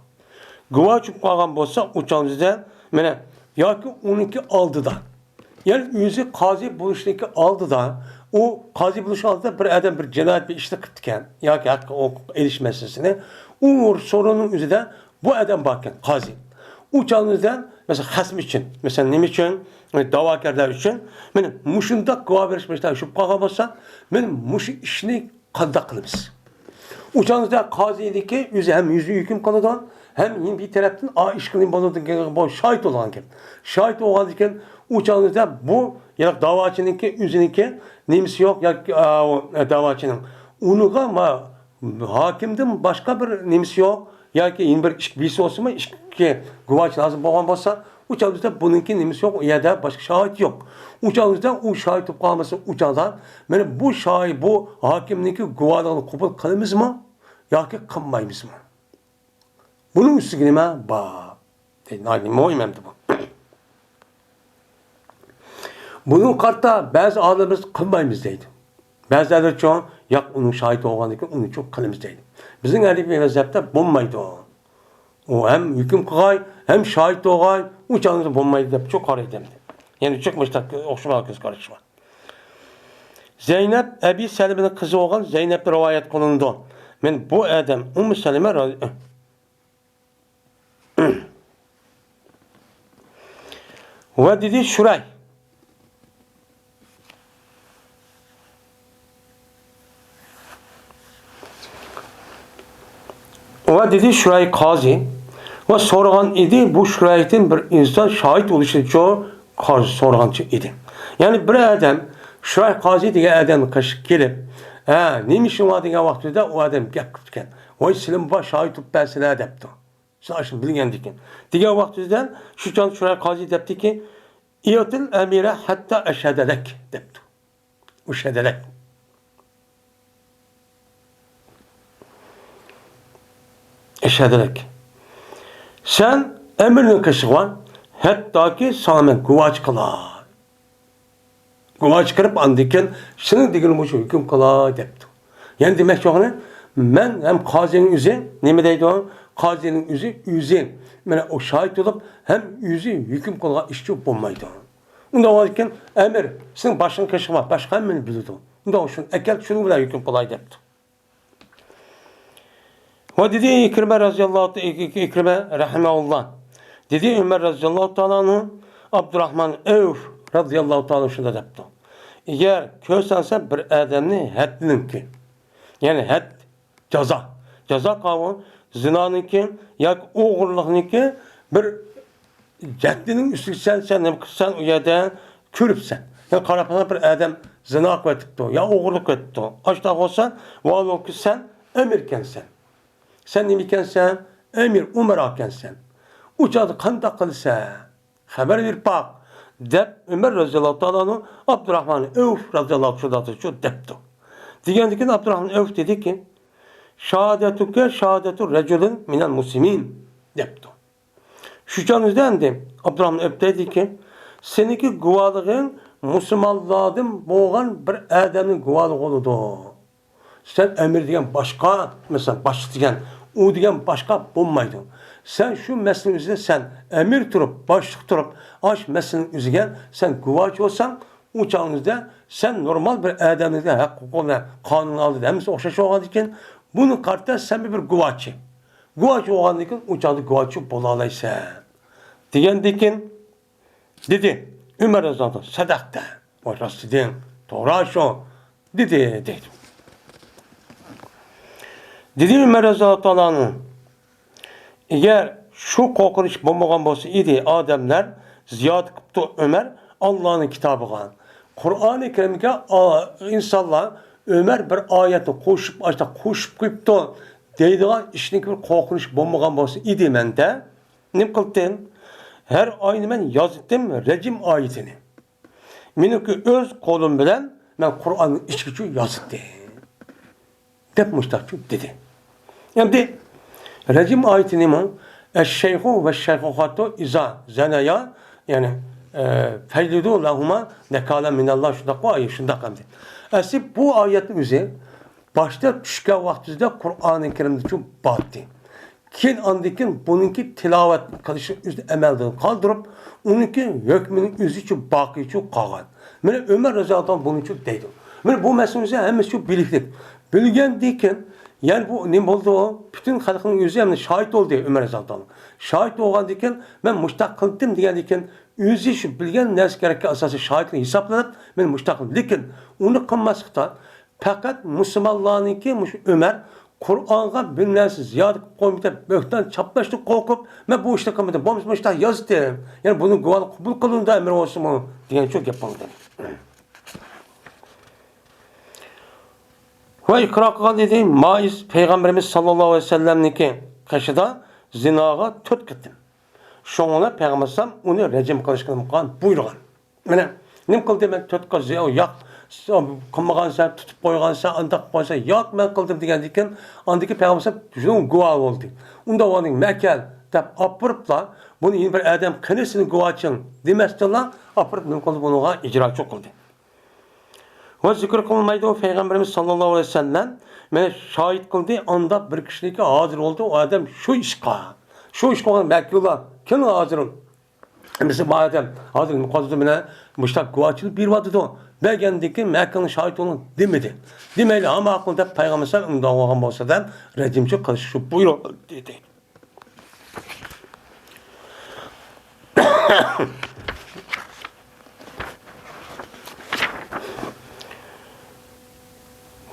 Guvoch turib qolgan bo'lsa, o'changizda mana yoki uniki oldida. Ya'ni o'zi qozi bo'lishniki oldida, u qozi bo'lish oldida bir odam bir jinoyat bir ishni qilib ekan, yoki haqqa erish masalasini, u so'rovning o'zida bu odam bor ekan, qozi. O'changizdan mesela hasm için, mesela nima için? Da'vogarlar uchun men mushunda guvoh berishmishdan shu qolgan bo'lsa, men mush ishni qanday qilamiz? O'changizda qoziyligi o'zi ham yuzi hukm qiladi, ham bir tarafdan ish qiling bo'ladi, bu shohid bo'lgan ekan. Shohid bo'lgan ekan, o'changizda bu yana da'vochiniki o'ziniki nemisi yo'q yoki da'vochining. Uniga hokimdan boshqa bir nemisi yo'q yoki bir ish bisi bo'lsa, ishga guvoh lazım bo'lgan bo'lsa, O çağımızda bununki nimesi yok. Ya da başka şahit yok. O çağımızda o şahit kalması o çağda. Yani bu şahit, bu hakimdeki guvalığını kabul kılımız mı? Ya ki kılmayımız mı? Bunun üstüne mi? Nime oymamdı bu. Bunun kartta bazı ağlarımız kılmayımız deydi. Bazıları çoğun yak onun şahit olganı için onu çok kılımız deydi. Bizim Hanifi mezhepte bulmaydı o. O hem hüküm kılay hem şahit olgay o çağınızda bulmaydı deyip çok hareket edildi. Yani çıkmışlar okşumalı kız karışma. Zeynep Ebi Selim'in kızı olan Zeynep'te rivayet kılındı. Ben bu adam Ümmü Selime ve dedi Şuray. Ve dedi Şuray Kazi ve sorgan idi bu Şuray'ın bir insan şahit oluşu çoğu Kazi sorgancı idi. Yani bir adam Şuray Kazi diye adam kaşık gelip neymişim var diye vaxtında o adam gepken o Selim baş şahit tutup ben sana adaptı. Saçın bilgen dikin. Diye vaxtında şu can Şuray Kazi depti ki İyatil emire hatta eşhedelek depti. Eşhedelek. Eşhedelek. Sen emrinin kışı var hatta ki sana guvaç kılar. Guvaç kırıp andiken senin digin bu hüküm kılar depti. Yani demek ki ben hem kazinin yüzü ne deydi o? Kazinin yüzü yani o şahit olup hem yüzü hüküm kılar işçi bulmaydı. Onda varken emir senin başın kışı var. Başka emrini bilirdi. Onda o şunu ekel şunu bile hüküm kılar depti. Ve dedi İkrime radıyallahu İkrime rahimahullah. Dedi Ömer radıyallahu ta'ala Abdurrahman Evf radıyallahu ta'ala şunu depti. Eğer kösense bir adamni haddinin ki yani had ceza. Ceza kavun zinanın ki yak oğurluğun ki bir caddinin üstü sen ne kısan o yerde körüpsen. Yani karapana bir adam zina etipti ya oğurluk etti. Açta olsan vallahi ki sen emirkensen. Sen nemikensen emir umerakensen. Uçadı kanda kılsa haber bir bak. Dep Ömer radıyallahu ta'ala Abdurrahman Evf radıyallahu ta'ala şu depti. Diğerindeki Abdurrahman Evf dedi ki şehadetuke şehadetu reculun minel muslimin depti. Şu canınızdan de Abdurrahman Evf dedi ki seninki guvalığın Müslümanlardan boğan bir adamın guvalığı oludu. Sen emir diyen başka mesela baş diyen o diyen başka bulmaydın. Sen şu mesleğin üzerine sen emir turup başlık turup aç mesleğin üzerine sen guvaç olsan o çağınızda sen normal bir adamlıkta hukukuna kanun aldı demiş okşaşı olan iken bunun kartında sen bir guvaçı. Guvaç olan iken o çağda guvaçı bulalaysa. Diyen dikin dedi Ömer Azad'ın sadakta o rastidin doğru dedi. Dedi Ömer Azad'ın eğer şu kokuruş bulmagan bolsa idi adamlar ziyad kıptı Ömer Allah'ın kitabıgan. Kur'an-ı Kerim'e insanlar Ömer bir ayeti koşup kıptı deydiğin işinki bir kokuruş bulmagan bolsa idi mende. Ne kıldım? Her ayını ben yazdım rejim ayetini. Meniki öz kolum bilen ben Kur'an'ın içkiçi yazdım. Depmişler dedi. Yani rejim ayetini mi? Eşşeyhu ve şeyhuhatu iza zenaya yani feylidu lahuma nekala minallah şundak bu ayet şundak hamdi. Aslında bu ayetin üzeri başta düşke vaktinde Kur'an-ı Kerim'de çok battı. Kin andikin bununki tilavet kılışı üzerinde emelden kaldırıp onunki hükmünün üzü için bakı için kalan. Yani Ömer Rıza'dan bunun için deydi. Yani bu meselemize hem çok birlikte. Bilgen diken yani bu ne oldu o? Bütün halkın yüzü hem şahit oldu Ömer Rıza'dan. Şahit olan diken ben müştak kıldım diyen diken yüzü şu bilgen nes gerekli asası şahitliği hesaplanıp ben müştak kıldım. Diken onu kılmazlıkta fakat Müslümanlarınki Ömer Kur'an'a bir neresi ziyade koymayıp bökten çaplaştık korkup ben bu işte kılmadım. Bu işte yazdım. Yani bunu kabul kılın da emir olsun mu diyen çok yapmalı. Ve ikra dedi Maiz Peygamberimiz sallallahu aleyhi ve sellem'niki kaşıda zinaga tört gittim. Şoňuna Peýgamber onu rejim kılışkyny buyurgan. Mene nim kıldy men tötküz ýok kılmagansa tutup koygansa andak koysa ýok men kıldım diýendikin andaki Peýgamber şunu gowa boldy. Unda onuň mekel dep apyrypla bunu ýene bir adam kynysyn gowaçyň demesdiler apyryp nim kıldy bunuga icraçy kıldy. Ve zikr kılmaydı o Peygamberimiz sallallahu aleyhi ve sellem mene şahit kıldı anda bir kişilik hazır oldu o adam şu işqa mekula kim hazır ol mesela bu adam hazır mukaddes mene müştak guvaçılık bir vadı da belgendeki Mekke'nin şahit olun demedi. Demeli ama aklında Peygamber sallallahu aleyhi ve sellem olsa da rejimci kılışı buyur dedi.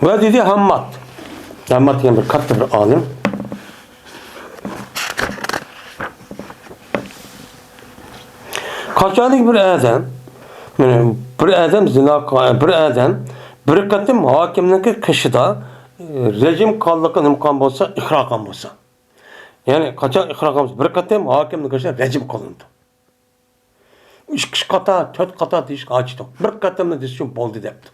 Ve dedi Hammad. Hammad yani bir katlı bir alim. Kaçanlık bir adam, yani bir adam zina, bir adam bir katım hakimlik kışıda rejim kallıkın imkan olsa, ikrakan olsa. Yani kaçan ikrakan olsa, bir katım hakimlik kışıda rejim kalındı. 3 kata, 4 kata diş açtı. Bir katımda dişim boldu depti.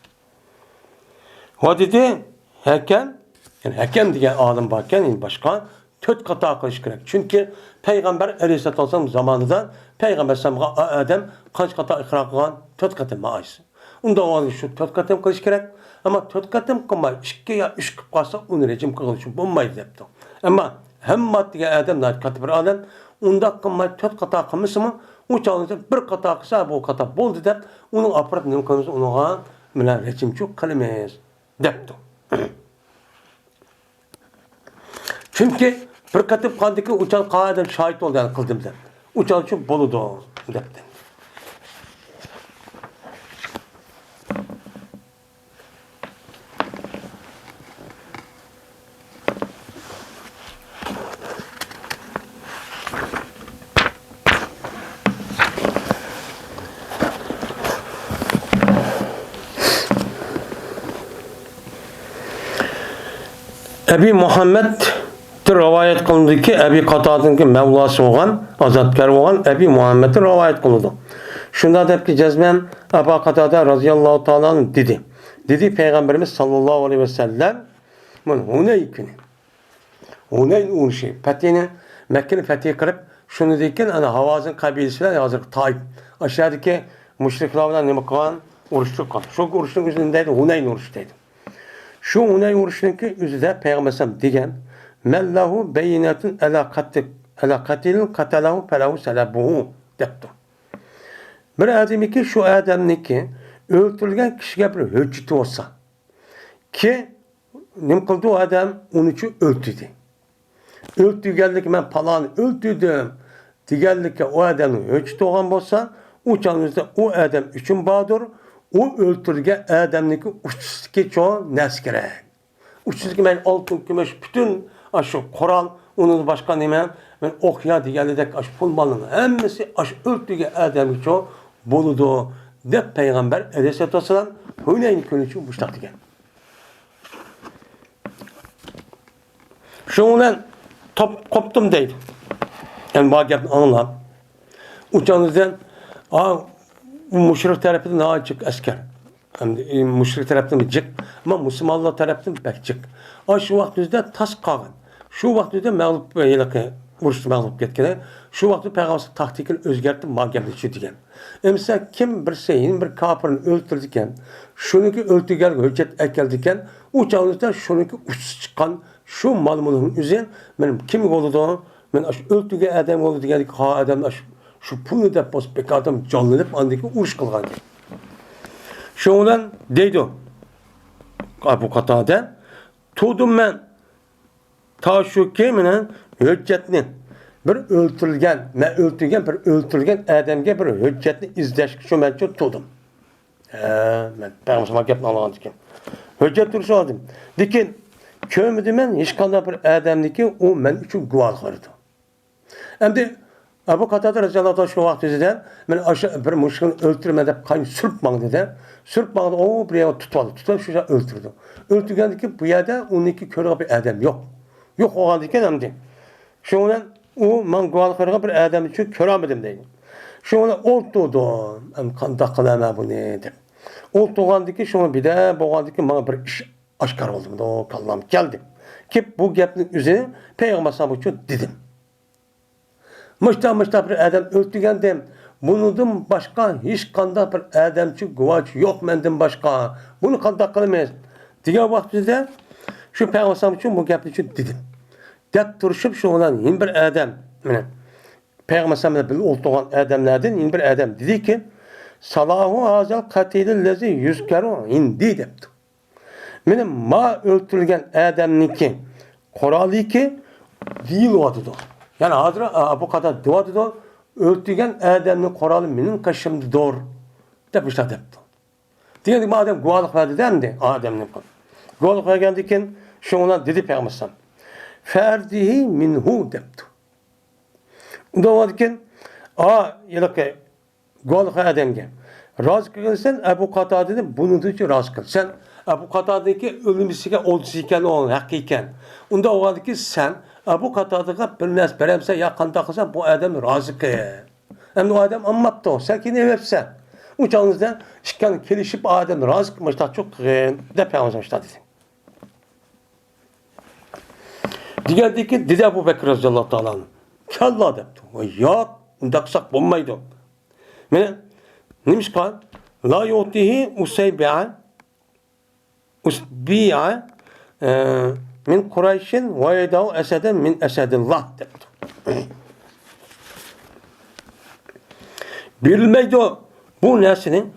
O dedi, hakem, yani hakem diye alim varken yani başka 4 kata kılış gerek. Çünkü Peygamber Aleyhisselatü Vesselam zamanında Peygamber Aleyhisselam'a adam kaç kata ikrar kılan 4 kata maaş. Onda o şu 4 kata kılış gerek. Ama 4 kata kılmay 2 ya 3 kılsa onu rejim kılışın bulmaydı depti. Ama hem maddiye adam da katı bir adam onda kılmay 4 kata kılmışı mı o çalınca bir kata kılsa bu kata boldu dep onun aparat ne kılmışı ona mına rejim çok kılmaz depti. Çünkü bir katip kandiki uçan qaadam şahit oldu yani kıldım dep. Uçan için boludu depti. Ebi Muhammed rivayet kılındı ki Ebi Katad'ınki Mevlası olan, azatkar olan Ebi Muhammed'in rivayet kılındı. Şunda der ki cezmen Ebu Katad'a radıyallahu ta'ala dedi. Dedi Peygamberimiz sallallahu aleyhi ve sellem Huneyn günü. Huneyn uğruşu. Fethi'nin Mekke'nin fethi kırıp şunu deyken Havaz'ın kabilesiyle hazır Taif. Aşağıdaki müşriklerden ne bakılan uğruşluk kan. Şu uğruşluk üzerindeydi Huneyn uğruştaydı. Şu Huneyn uğruşunki üzerinde Peygamber sallallahu degen mellahu beyinatun ala katilin katalahu felahu selabuhu depti. Bir adamı ki şu adamniki öldürülgen kişiye bir hücceti olsa ki ne kıldı o adam onun için öldürdü. Öldü geldi ki ben palanı öldürdüm. Digeldi ki o adamın hücceti olan olsa uçağınızda o adam için bağdır. O öldürülgen adamniki uçsuzki çoğu nes gerek. Uçsuzki ben altın kümeş bütün aşı koral onun başka neymen ben okya digelidek aş pul malını hemmesi aş öldürülgen adamniki çoğu boludu. De Peygamber Aleyhisselatü Vesselam Huneyn günü için müştak diken. Şundan top koptum deydi. Yani bana gelip anlam. Uçağınızdan müşrik tarafından daha çık asker. Hem müşrik tarafından çık ama Müslümanlar tarafından pek çık. Şu vaktimizde tas kalın. Şu vaktimizde mağlup yelaki vuruştu mağlup ketkiler. Şu vakti Peygamber taktikini özgertip bana gelip şu diken. Mesela kim bir şeyin bir kafirini öldürdükken, şununki öldürgen hüccet ekeldikken, uçağınızda şununki uçsuz çıkan şu malımının üzerine benim kim oldu ben öldürgen adam oldu diyen ha adam şu pulunu da bas pek adam canlanıp andaki uğuş kılgan. Şundan deydi Ebu Katade tudum ben ta şu keminen hüccetinin bir öldürülgen bir öldürülgen adamga bir hüccetni izlesh şu ben tutdim. Men Peygamberime gapni olgan ekan. Hüccet tursa oldim. Lekin kömidi men hech qanday bir adamniki o men uchun guvoh qildi. Endi Abu Katade radhiyallohu anh şu vaqtida men o'sha bir mushkilni o'ltirma deb qani surpmang dedi. Surpmangda o bir yoq tutadi. Tutib shu o'ltirdi. O'ltirgandiki bu yerda uniki ko'rgan bir adam yo'q. Yo'q olgan ekan endi. Şundan u men guvallarga bir adam için köremedim deydi. Şuna olturdum. Hem kanda kılama bunu deb. Olturgandaki şuna bir de boğandaki bana bir iş aşkar oldum da kallam geldi. Ki bu gapning üzerine Peygamber sallallahu aleyhi ve sellem dedim. Mışta bir adam öldürgendim. Bunun başka hiç kanda bir adamçı guvaç yok menden başka. Bunu kanda kılamayız. Diğer vaktinde şu Peygamber sallallahu aleyhi ve sellem bu gapni için dedim. Dep turuşup şu olan yeni bir adam. Peygamber sallallahu aleyhi ve sellem oturgan adamlardan yeni bir adam. Dedi ki Salahu hazal katilin lezi yüzkeru indi depti. Benim ma öldürülgen adamniki koralı ki değil odudu. Yani hazır bu kadar duadıdı. Öldürülgen adamın koralı benim kaşımdı doğru. Demişler depti. Diyelim madem guvalık verdi dendi adamın. Guvalık vergendikken şu ona dedi Peygamber sallallahu ferdihi minhu depti. Onda varken yılki guvalık adamga razı kılsan Ebu Katada'nın bunu da razı kıl. Sen Ebu Katada'daki ölümüsüge olcusu iken o hakiken. Onda o halde ki sen Ebu Katada'ya bir nes veremse yakında kılsan bu adam razı kıl. Hem o adam anlattı o. Sen ki ne versen. Uçağınızda şıkkan kelişip adam razı kılmışlar çok de peygambermişler dedi. Diğerdeki dedi Ebu Bekir radıyallahu ta'ala. Kalla depti. Yok. Onda kısak bulmaydı. Neymiş kal? La yutihi usbi'a min Kureyş'in ve yedav eseden min esedillah depti. Bilmeydi bu nesinin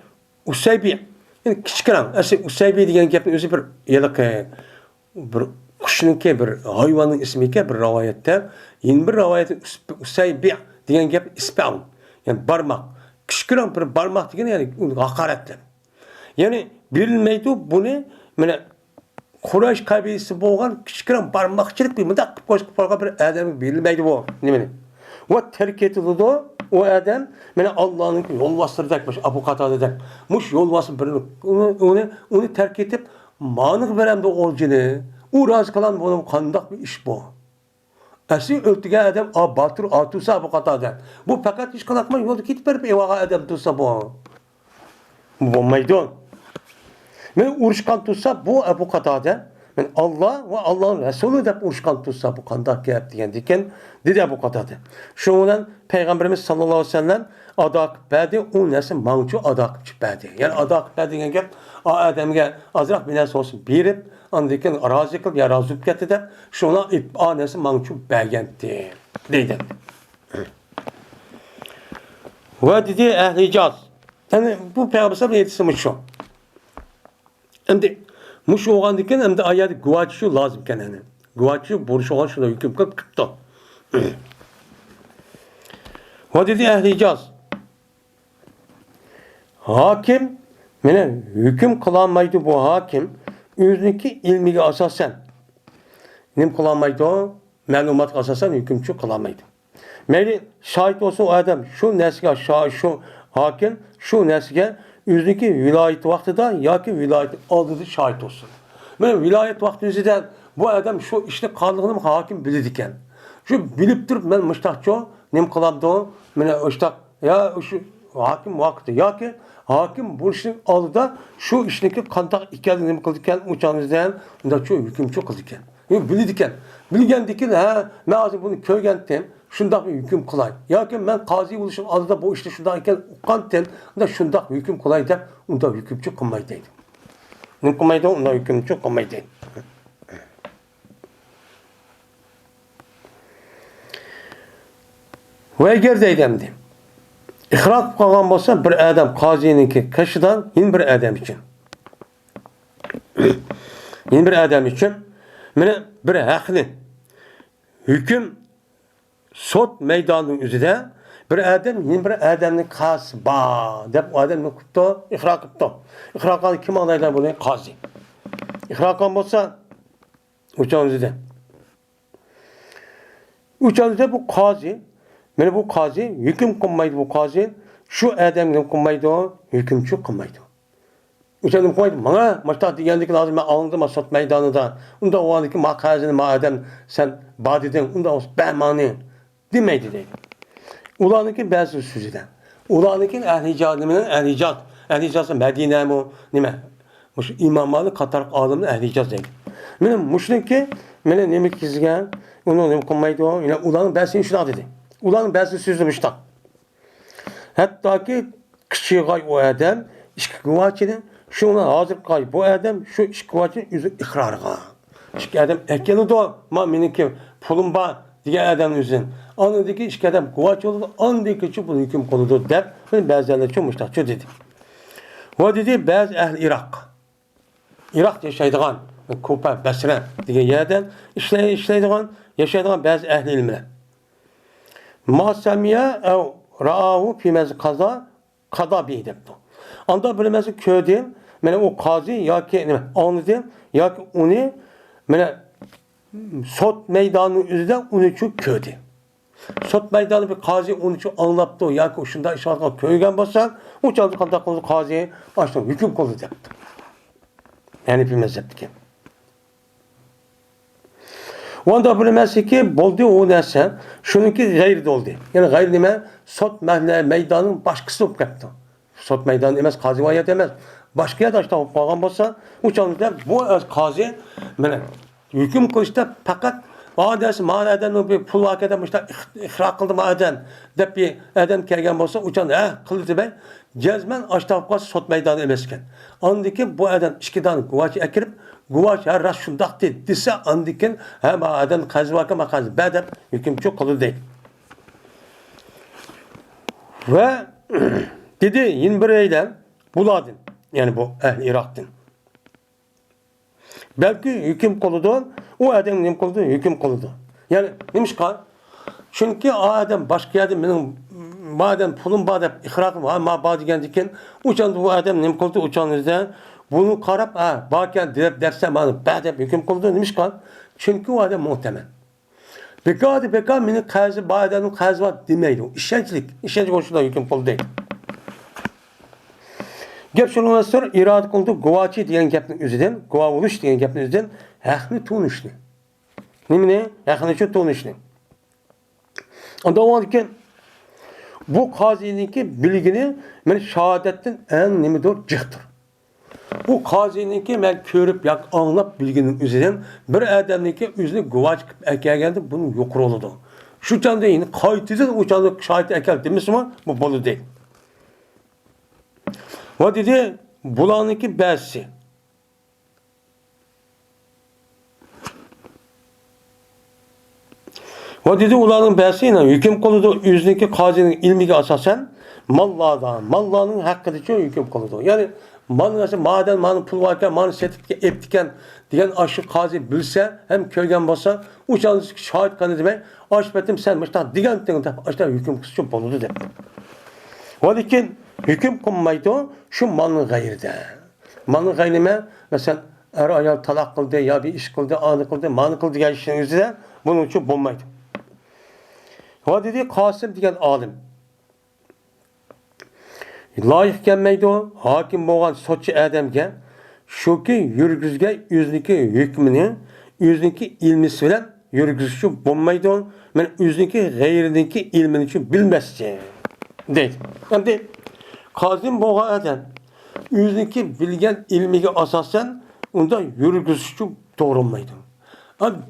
Useybi. Yani küçükran. Useybi diyen gapın özü bir yıllık bir kuşununki bir hayvanın ismiki bir rivayette. Yeni bir rivayetin Useybi diyen gap ispan. Yani barmak. Küçükran bir barmak diyen yani hakaretler. Yani bilmeydi bunu yani Kureyş kabilesi boğan küçükran barmakçılık bir mıdak başka bir adamı bilmeydi bu. Ne o terk edildi o adam yani Allah'ın yol bastıracakmış Abu Katada'da. Muş yol bastır onu terk edip manık verem de olcunu. O razı kalan bunu kandak bir iş bu. Asıl öldüğün adam Batur Atusa Abu Katada. Bu fakat hiç kalakma yolda git verip evağa adam tutsa bu. Bu maydon. Ve uruşkan tutsa bu Abu Katada. Yani Allah ve Allah'ın Resulü de uruşkan tutsa bu kandak gel diyen dedi Abu Katada. Şundan Peygamberimiz sallallahu aleyhi ve sellem adak bedi o nesin mançu adak bedi. Yani adak bedi diyen gel adamga azrak bir nes olsun birip andiken razı kıl ya razı getti de şuna nesin mançu beğendi deydi. Ve dedi ehli Hicaz. Yani bu Peygamber'in yetişimi şu. Şimdi muş oğan diken hem de ayet guvaçı lazım kenene. Guvaçı boruş olan şuna hüküm kıptı. Ve dedi ehli Hicaz. Hakim mene hüküm kılanmaydı bu hakim. Özündeki ilmiga asasen. Nim kılanmaydı o məlumat asasen hükümçü kılanmaydı. Meyli şahit olsun o adam şu nesge şu hakim şu nesge özündeki vilayet vaktida yoki vilayet aldığı şahit olsun. Mene vilayet vakti yüzüden bu adam şu işte kanlığını hakim bilir iken. Şu bilip durup men müştahçı nim kılamdı o mene müştah ya şu hakim vakti yoki hakim bu işin aldıda şu işteki kantak iken nim kıldıkken uçağınızdan da şu hükümçü kıldıkken. Bilir iken bilgen dikin ha lazım bunu köygentim şundak bir hüküm kılay. Yoki ben kazi buluşun aldıda bu işte şundak iken kanten da şundak hüküm kılay da onda hükümçü kılmay deydi. Ne kılmaydı onda hükümçü kılmay deydi. Ve eğer deydemdi. İhrak kılgan olsa bir adam kazininki kaşıdan yeni bir adam için. Yeni bir adam için mene bir haklı hüküm sot meydanının üzerinde bir adam yeni bir adamın kasba dep adamın kuptu ihrak kuptu. İhrakan kim alaylar bunu? Kazi. İhrakan olsa uçağın üzerinde. Uçağın üzerinde bu kazi mene bu kazi hüküm kılmaydı bu kazi şu adamın kılmaydı o hükümçü kılmaydı. Uçağın kılmaydı bana maçta diyendik lazım ben alındım sot meydanında. Onda o andaki makazini madem sen badidin onda o behmani demeydi deydi. Ularniki ba'zi so'zida. Ularniki Əhl-Hicaz Mədinə mi, nima? Mush İmam Malik qatar olimlar Əhl-Hicaz deydi. Mana mushniki mana nima kizgan, uni nima qilmaydi, ularning ba'zi shunday dedi. Ularning ba'zi so'zlari shunday. Hattoki kichig'ay o odam ikki guvochini, shuni hozir qo'y bu odam shu ikki guvochini o'zi iqror qilgan. Ikki odam aytganida, meniki pulim bor degan odam o'zin. Anadaki ikki odam guvoch bo'ldi, andiki bu hukm qildi deb, ba'zilar uchun mushtaqcha dedi. Va dedi ba'zi ahli Iroq yashaydigan, Kufa, Basra degan yerdan ishlaydigan, yashaydigan ba'zi ahli ilmlar. Masamiya ev ra'ahu fi mez qada bi debdi. Anda bilmesi köydüm, mana o qazi yoki nima anladim, yoki uni mana sot meydanının üzerinde uni chu köydü. Sot meydanı bir qazi uni chu anlaptı, yoki shunda ishongan ko'ygan bo'lsa, u chog'da qanday qildi qazi ashto hukm qildi debdi. Yani bir mezheptiki. Onda bilmesi ki boldu o neyse, şununki gayri doldu. Yani gayri nime? Sot meydanının başkası olup kaptı. Sot meydanı demez, qazi vayet demez. Başka yerde işte bağlan olsa, uçanlıklar bu qazi hüküm kılıçta fakat adesi mağaradan bir pul hak edemişler, ihrak kıldı mağaradan deyip bir eden kelgen olsa, uçanlı, kılıcı bey, cezmen aşağı qazi sot meydanı emesken. Andaki bu eden işkidan guvaçı ekirip, guvaç her rast şundak dese andikin hem adam kazvaka makaz bedep hüküm çok kılı değil. Ve dedi yine bir eylem buladın. Yani bu Irak'tın. Belki hüküm kılıdı, o adam hüküm kılıdı, hüküm kılıdı. Yani neymiş kan? Çünkü adam başka adam benim madem pulum badep ihrakım var, ma badigen diken uçan bu adam hüküm kılıdı uçanızda bunu karab bakken derse bana badep hüküm kılıdı neymiş kan? Çünkü o adam muhtemel. Beka meni qazi badanın qazi var demeydi. İşençlik oluşunda hüküm kıldı değil. Gap şundan sonra irade kıldı guvaçı diyen gapning üzerinden, guva oluş diyen gapning üzerinden haqni tunishni. Nimani? Haqni şu tunishni. Onda olarken bu qazininki bilgini men shahodatdan en nimidir jiqdir. Bu qazininki men ko'rib yoki anglab bilginin üzerinden bir adamniki o'zini guvoch qilib akelganda buni yuqori oladi. Shu chanda endi qaytida o'chanda shohid akal demismi? Bu bo'ladi deydi. Va dedi bularniki ba'zi. Va dedi ularning ba'zina hukm qiladi o'ziniki qazining ilmiga asosan mallarning haqqida hukm qiladi. Ya'ni manası maden manı pul varken manı setip eptiken diyen aşı qazi bilse hem köygen bolsa uçanız şahit kanı demek aşbetim sen mışta diyen diyen aşta hüküm kısçı boludu de. Valikin hüküm konmaydı şu manın gayride. Manın gayrime mesela er ayal talak kıldı ya bir iş kıldı anı kıldı manı kıldı gelişinizde de bunun için bulmaydı. Vadidi Kasım diyen alim. Layık gelmeydi o, hakim bo'lgan sotchi adamga shuki yurgizga o'ziniki hukmini, o'ziniki ilmisi bilan yurgizishchi bo'lmaydi. Men o'ziniki g'ayriniki ilmini uchun bilmasdi. Deydi. Endi qozim bo'lgan adam o'ziniki bilgan ilmiga asosan unda yurgizishchi to'g'ri bo'lmaydi.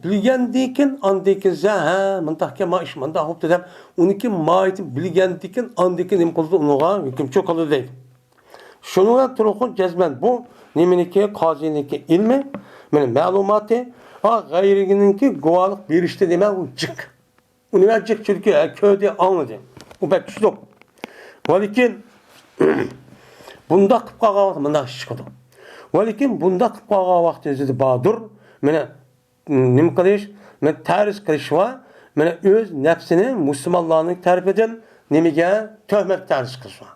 Bilgandikin andikin mintaqqa ish manda hopta deb uniki maiti bilgandikin andikin nim qildi unuga hukm cho'qildi deydi. Shunga turg'un jazman bu nimeniki qoziniki ilmi, meni ma'lumoti g'ayriginiki guvohlik berishdi demak u jiq. Uni jiq chunki ko'di anladi. U bak tushdi. Lekin bunda qilib qolgan vaqt menda ish chiqdi. Lekin bunda qilib qolgan vaqt o'zida bordir. Meni nim qilish, men ta'riz qilish va men o'z nafsini musulmonlarning tarafidan nimaga tuhmat ta'riz qilish va.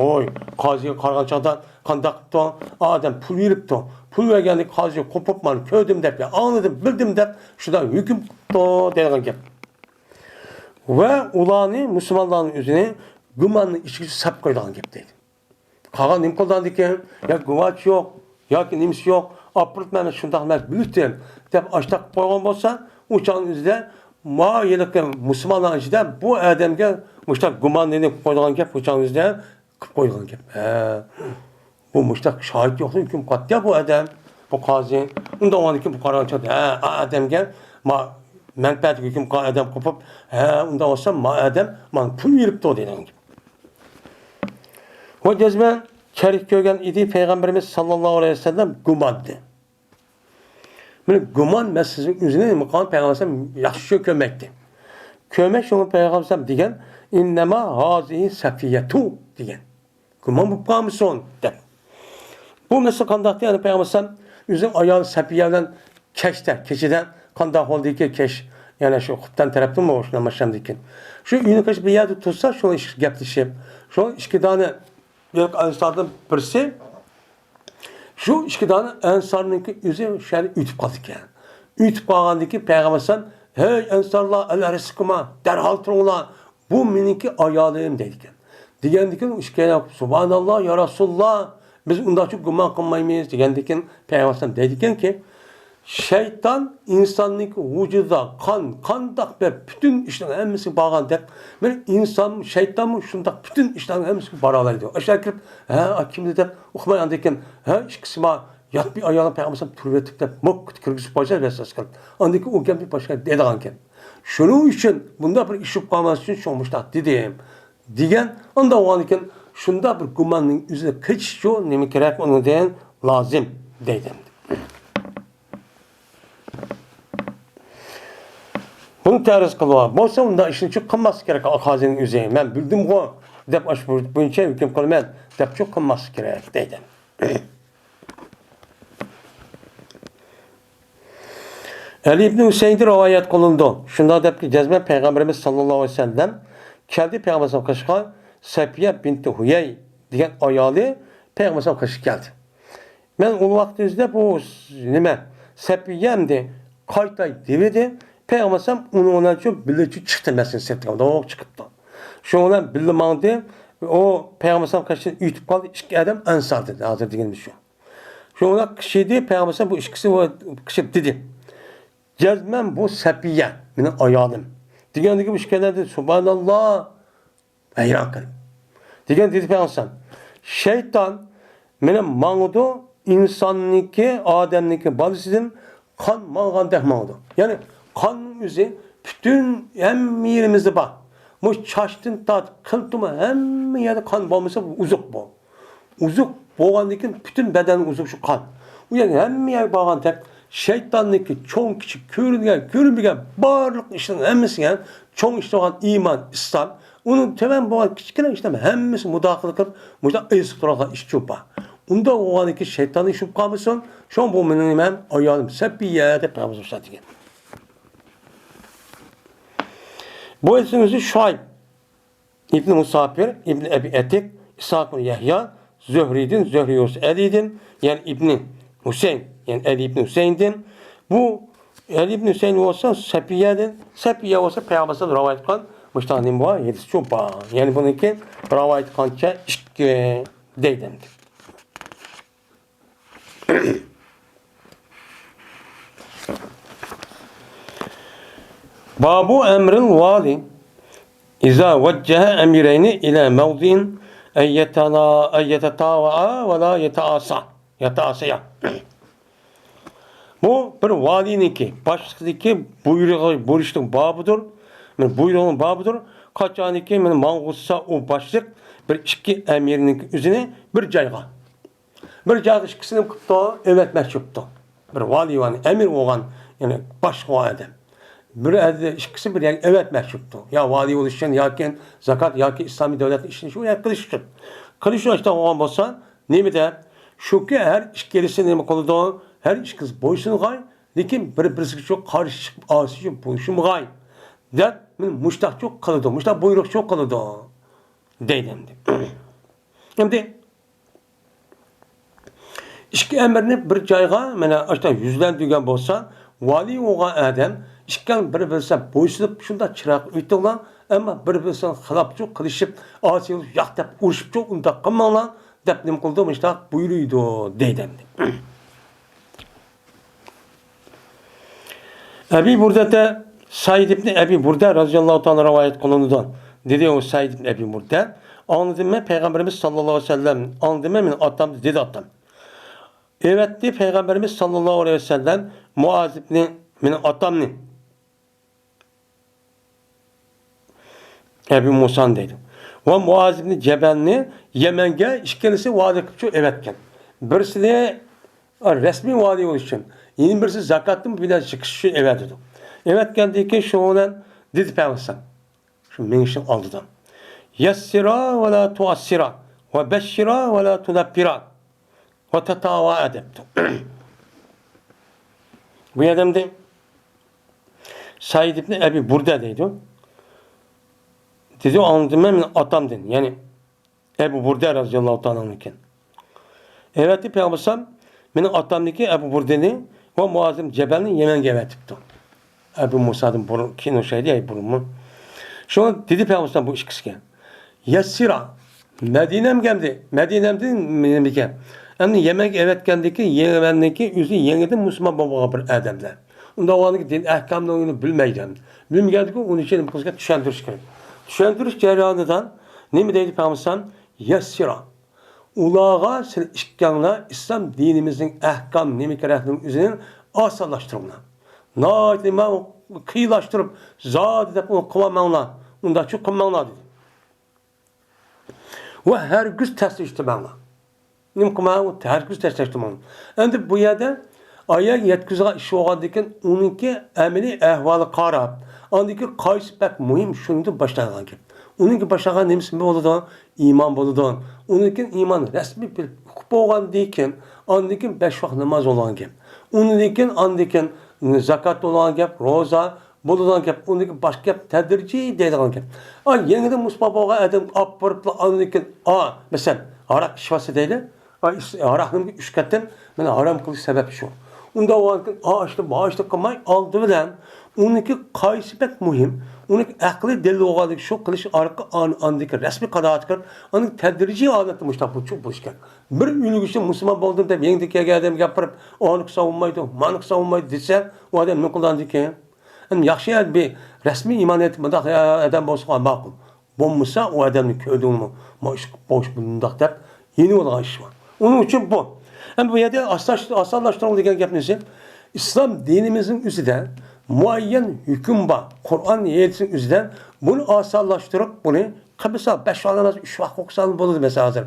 Oy, qoziga qarag'an chog'da qanday qilibdi? Odam pul beribdi. Pul berganda qozi qo'pibman, ko'rdim deb, anladim, bildim deb shunday hukm qildi degan gap. Va ularni musulmonlarning o'zini gumonning ichiga sap qo'ygan gap deydi. Qolgan nim qildan ekan, ya guvoch yo'q, yoki nimasi yo'q. Apartmanı şundan bilirdim. Dep açtak koygan bolsa, uçağın üzerinde ma yelikki musulmonlar ichida bu odamga mushtaq gumonni qo'ygan gap o'changizda qilib qo'ygan gap. Bu mushtaq shohid yo'q, hukm qattiq bu odam, bu qozi. Unda o'niki bu qaroqchi odamga ma manfaat hukm qilgan odam qo'pib, unda olsa ma odam man pul beribdi degan. Bu jazman şerif ko'rgan edi Peygamberimiz sallallohu alayhi vasallam gumonni. Mana gumon masalasining o'zini nima qilgan Peygamberimiz yaxshi ko'rmakdi. Ko'mak shuni Peygamberimiz degan innama hazihi safiyatu degan. Gumon bo'lib qolmisan deb. Bu masala qandaqdi? Yani Peygamberimiz o'zining ayol Safiya bilan kechidan qanday holdiki kesh, yana shu xubdan tarafdimi o'shuna mashamdikin. Shu uyni qish bir yerda tursa, shuni ish gaplashib, shu ikki dona bir ansardan birisi şu ikki dona ansarniki o'zi shari ütib qoldi ekan. Ütib qolgandiki Peygamberimiz "Hey ansarlar, al-rizquma, darhol turinglar. Bu meniki ayolim" dedi ekan. Degandikin ishkana subhanalloh ya Rasulullah, biz undachi gumon qilmaymiz degandikin Peygamberimiz dedi ekanki, şeytan insanlık vücuda qandaq bir bütün işlerin hemmisi bağlandık. Bir insan şeytan mı şundak bütün işlerin hemmisi baralar diyor. Aşağı kirip kimdi de okumayan deken iş kısma yat bir ayağına Peygamberimiz türbetik de mok kırgızıp başlar ve ses kılıp. Andaki o bir başka dedanken. Şunun için bunda bir iş yapmaması için şunmuşlar dedim. Diyen onda o anken şunda bir gumanın üzerine kaç şu nemi gerek onu diyen lazım dedim. Bunu teröz kılıyor. Bolsa onda işini çok kılması gerek akazinin üzerine. Ben bildim o. Dep aş bunca hüküm kılmayan. Dep çok kılması gerek dedim. Ali İbni Hüseyin'de rivayet kılındı. Şunda dep ki cezme Peygamberimiz sallallahu aleyhi ve sellem geldi Peygamberimiz kaşığa Safiye binti Huyey diyen ayalı Peygamberimiz kaşık geldi. Ben o vaktimizde bu nime Safiye'mdi kaytay devidi. Peygamberimiz onu ona çok bilici çıktı mesela septemde o çıktı. Şu ona bilmandi o Peygamberimiz kaçtı ütüp kaldı iki adam ansar dedi hazır degan şu. Şu ona kişiydi Peygamberimiz bu ikisi o kişi dedi. Cezmen bu Safiye benim ayağım. Diyen gibi işkelerde subhanallah hayran kaldım. Diyen dedi Peygamberimiz şeytan benim mağdu insanlıki ademliki balısızım kan mağan dehmağdu. Yani kan yüzü bütün hem yerimizde bak. Bu çaştın tat kıltımı hem yerde kan olmasa uzuk bu. Uzuk boğandaki bütün beden uzuk şu kan. Bu yani hem yer bağlan tek şeytanlık çok küçük görünmeyen barlık işlerin hemmesi yani çok işte olan iman, İslam onun temel boğan küçükler işte hemmesi müdahale kılıp müdahale istikrar iş çupa. Onda o anki şeytanın şup kalmışsın şu an bu benim hem ayağım Safiye de Peygamber satıyor. Bu esnası Şuayb İbn Musafir, İbn Ebi Etik, İshak bin Yahya, Zühri'din, Zühri Ali'din, yani İbn Hüseyin, yani Ali İbn Hüseyin'din. Bu Ali İbn Hüseyin olsa Safiye'din, Safiye olsa Peygamber'den rivayet kılan müştahinin bu yedisi çok bağ. Yani bununki rivayet kılanca işki deydendi. Babu emril vali İza veccehe emireyni ila mevzin yetetava'a ve la yetaasaya. Bu bir valininki, başlıktaki buyruğun babıdır. Buyruğun babıdır. Kaçaniki mağutsa o başlık bir iki emirinin üzerine bir cayga. Bir cayga ikisini kıpta evet mehçuptu. Bir vali var, emir olan yani baş o adam. Bir elde ikisi bir yani evet mehçuptu. Ya vali oluşan yakin zakat yakin İslami devlet işini şu ya kılıştı. Kılıştı işte o an olsa ne mi de şu ki her iş gerisini mi kılıdı her iş kız boysun gay lekin birisi çok karşı ağzı boysun gay. Der müştak çok kılıdı. Müştak buyruk çok kılıdı. Deylendi. Şimdi İşki emrini bir cayga mana işte yüzlendirgen bolsa vali oğan adam işkan bir bilse boysunup şunda çırak ütülan ama bir bilse xilapçı kılışıp asıl yaqtap uruşup çok unda qılmanglar dep nim qıldı müştak buyruydu deydendi. Abi burada da Said ibn Ebi Burda radıyallahu ta'ala rivayet kılınıdan. Dedi o Said ibn Ebi Burda. Anladım ben Peygamberimiz sallallahu aleyhi ve sellem. Anladım ben atam dedi atam. Evet dedi Peygamberimiz sallallahu aleyhi ve sellem Muaz ibn min atamni. Ebu Musa'nın dedi. Ve Muaz ibn Cebelni Yemen'e işkenisi vaat edip evetken. Birisi de resmi vaadi oluşun. Yeni birisi zakatın bile çıkışı evet dedi. Evet geldiyken şu olan dedi Peygamber. Şu menişin aldıdan. Yessira ve la tuassira ve beşşira ve la tunappira ve tetava edeptu. Bu adam da Said ibn Ebi Burda dedi. Dedi anladım ben atam dedi. Yani Ebu Burda radıyallahu ta'ala anhken. Evet Peygamber benim atamdaki Ebu Burda'nı ve Muaz'ın Cebel'ini Yemen'e getirtti. Ebu Musa'nın burun, kino şeydi ya burun. Şu an dedi Peygamber bu iş kısken. Yassira. Medine'm geldi. Medine'm dedi. Yani Yemen evet geldiki Yemen'deki yüzü yeniden Müslüman baba bir adamlar. Onda o anki din ahkamını onu bilmeyeceğim. Bilmeyecek ki onun için bu kısken düşündürüş gerek. Düşündürüş ceryanından ne mi dedi Peygamber? Yassira. Ulağa işkanla İslam dinimizin ahkam nemikeretinin üzerine asallaştırımına. Nailime kıyılaştırıp zat edip onu kıvamanla. Onda çok kıvamanla dedi. Ve her gün tesleştirmenla. Nim kıvamanla her gün tesleştirmenla. Şimdi bu yerde ayak yetkizine işi oğadırken onunki emeli ehvalı karab. Andaki kayısı pek mühim şunu başlayan gibi. Onunki başlayan neymiş mi oldu iman oldu. Onunki iman resmi bir hukuk olan deyken andaki 5 vakit namaz olan gibi. Onunki zakat olan gibi, roza bulunan gibi, onunki başka tedrici deyilən gibi. Ay yeniden Mustafa adam apırıp andaki mesela arak şifası değil. Arakın 3 katın bana haram kılış sebep şu. Onda o an bağışta kılmayı aldı bilen onunki kayısı pek mühim. Onunki akli delil oğadık şu kılıç arka andaki resmi kanaatker. Onun tedrici adatı Mustafa çok buluşken. Bir ülgüçte Müslüman oldum da yendeki adam yapırıp o anık savunmaydı, manık savunmaydı dese o adam ne kullandı ki? Yani yakşı bir resmi iman etmedi adam olsa makul. Bulmuşsa o adamın köydüğünü boş bulundak deyip yeni olan iş var. Onun için bu. Hem bu yerde asallaştırıldığı yapması İslam dinimizin üzerinden muayyen hüküm var. Kur'an yetisinin üzerinden bunu asallaştırıp bunu kıbrısa 5 alamaz 3 vakit okusalım bulur mesela hazır.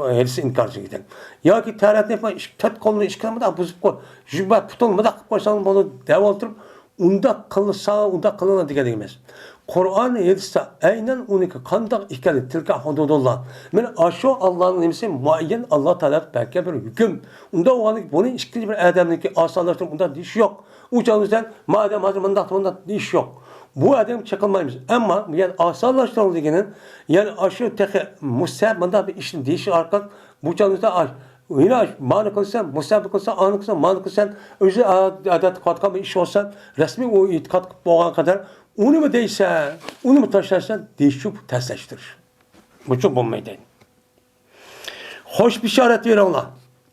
Hepsi inkarcı gidelim. Ya ki tarihat yapma, tet kolunu işkilemi de buzuk koy. Jübba putolunu da koysalım bunu devaltırıp unda kılırsa, unda kılına dikkat edilmez. Kur'an yetişse aynen onunki kandak ikali tilka hududullah. Men aşo Allah'ın emrisi muayyen Allah Teala belki bir hüküm. Unda o anki bunu işkili bir adamdaki asallaştırma unda diş yok. Uçağımızdan madem hazır bunda diş yok. Bu adam çakılmayız. Ama yani asallaştırıldığının yani aşo teki musab bunda bir işin dişi arka bu uçağımızda yine mani kılsan, musab kılsan, anı kılsan, mani kılsan, özü adet katkı bir iş olsa resmi o itikat boğan kadar onu mu değilse, onu mu taşlarsan değişip tersleştirir. Bu çok bulmaydı. Hoş bir işaret verir Allah.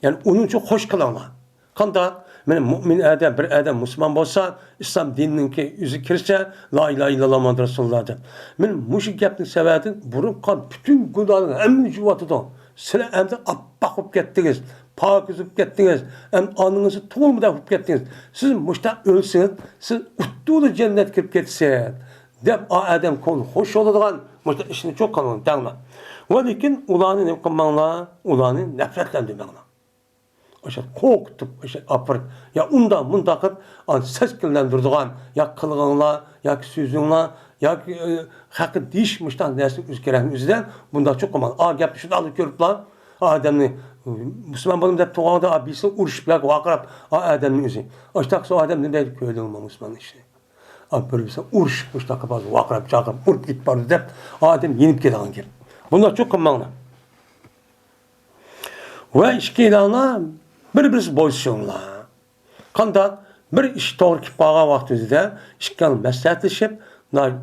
Yani onun çok hoş kılan Allah. Kanda benim mümin adam, bir adam Müslüman olsa, İslam dininin ki yüzü kirse, la ilahe illallah Muhammed Resulullah de. Benim müşrik yaptığın sebebi, burun kan, bütün günahın emni cüvatıdan. Siz hem de appaq olup gettiniz, pak üzüp gettiniz, hem anınızı tuğulmadan olup gettiniz. Siz müştak ölseniz, siz uttuğulu cennet kirip ketsen. Dep adam konu hoş olurdan, müştak işini çok kalın, dağma. Ve lakin ulanı ne kılmanla, ulanı nefretlendirmenla. İşte korkutup, işte apırıp, ya undan mundakıp, ses kirlendirdiğin, ya kılığınla, ya sözünle, ya hakkı değişmişten dersin üzgerenin üzerinden bunda çok aman. Gap şunu alıp görüp lan adamını Müslüman balım deyip tuğada bilse uruşup ya vakarap adamın üzeri. İşte o adam ne deyip köylü olma Müslüman işte. Böyle bilse uruşmuş takıp az vakarap çakıp vurup git bari deyip adam yenip giden gibi. Bunlar çok aman. Ve işki ilanla birisi pozisyonla. Kanda bir iş doğru ki bağa vaktinde işgal mesleğetleşip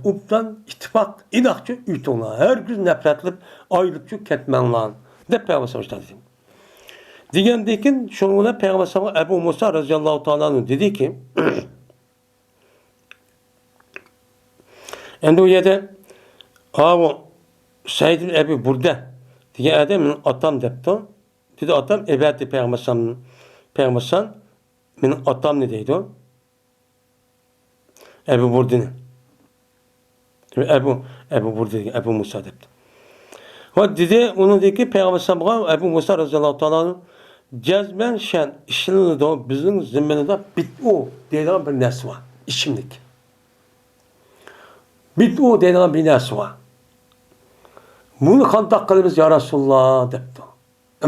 ubdan ittifak inakçı ütüğüne her gün nefretlip ayrılıkçı ketmenlan. De Peygamber Savaş'ta dedim. Digendekin şununa Peygamber Savaşı Ebu Musa radıyallahu ta'ala dedi ki Endi o yerda o Said ibn Abi Burda degan adam mening otam debdi. Dedi otam ebati payg'ambar mening otamni deydi. Ebu Burdini. Ebu Burdi, Ebu Musa debdi. Va dedi, uni dedi payg'ambar sallallohu Ebu Musa roziyallohu ta'ala cezben şen işinide bizim zimmeninde bit'u deydiğin bir narsa var. İçimlik. Bit'u deydiğin bir narsa var. Bunu qanday qilamiz ya Rasulullah debdi.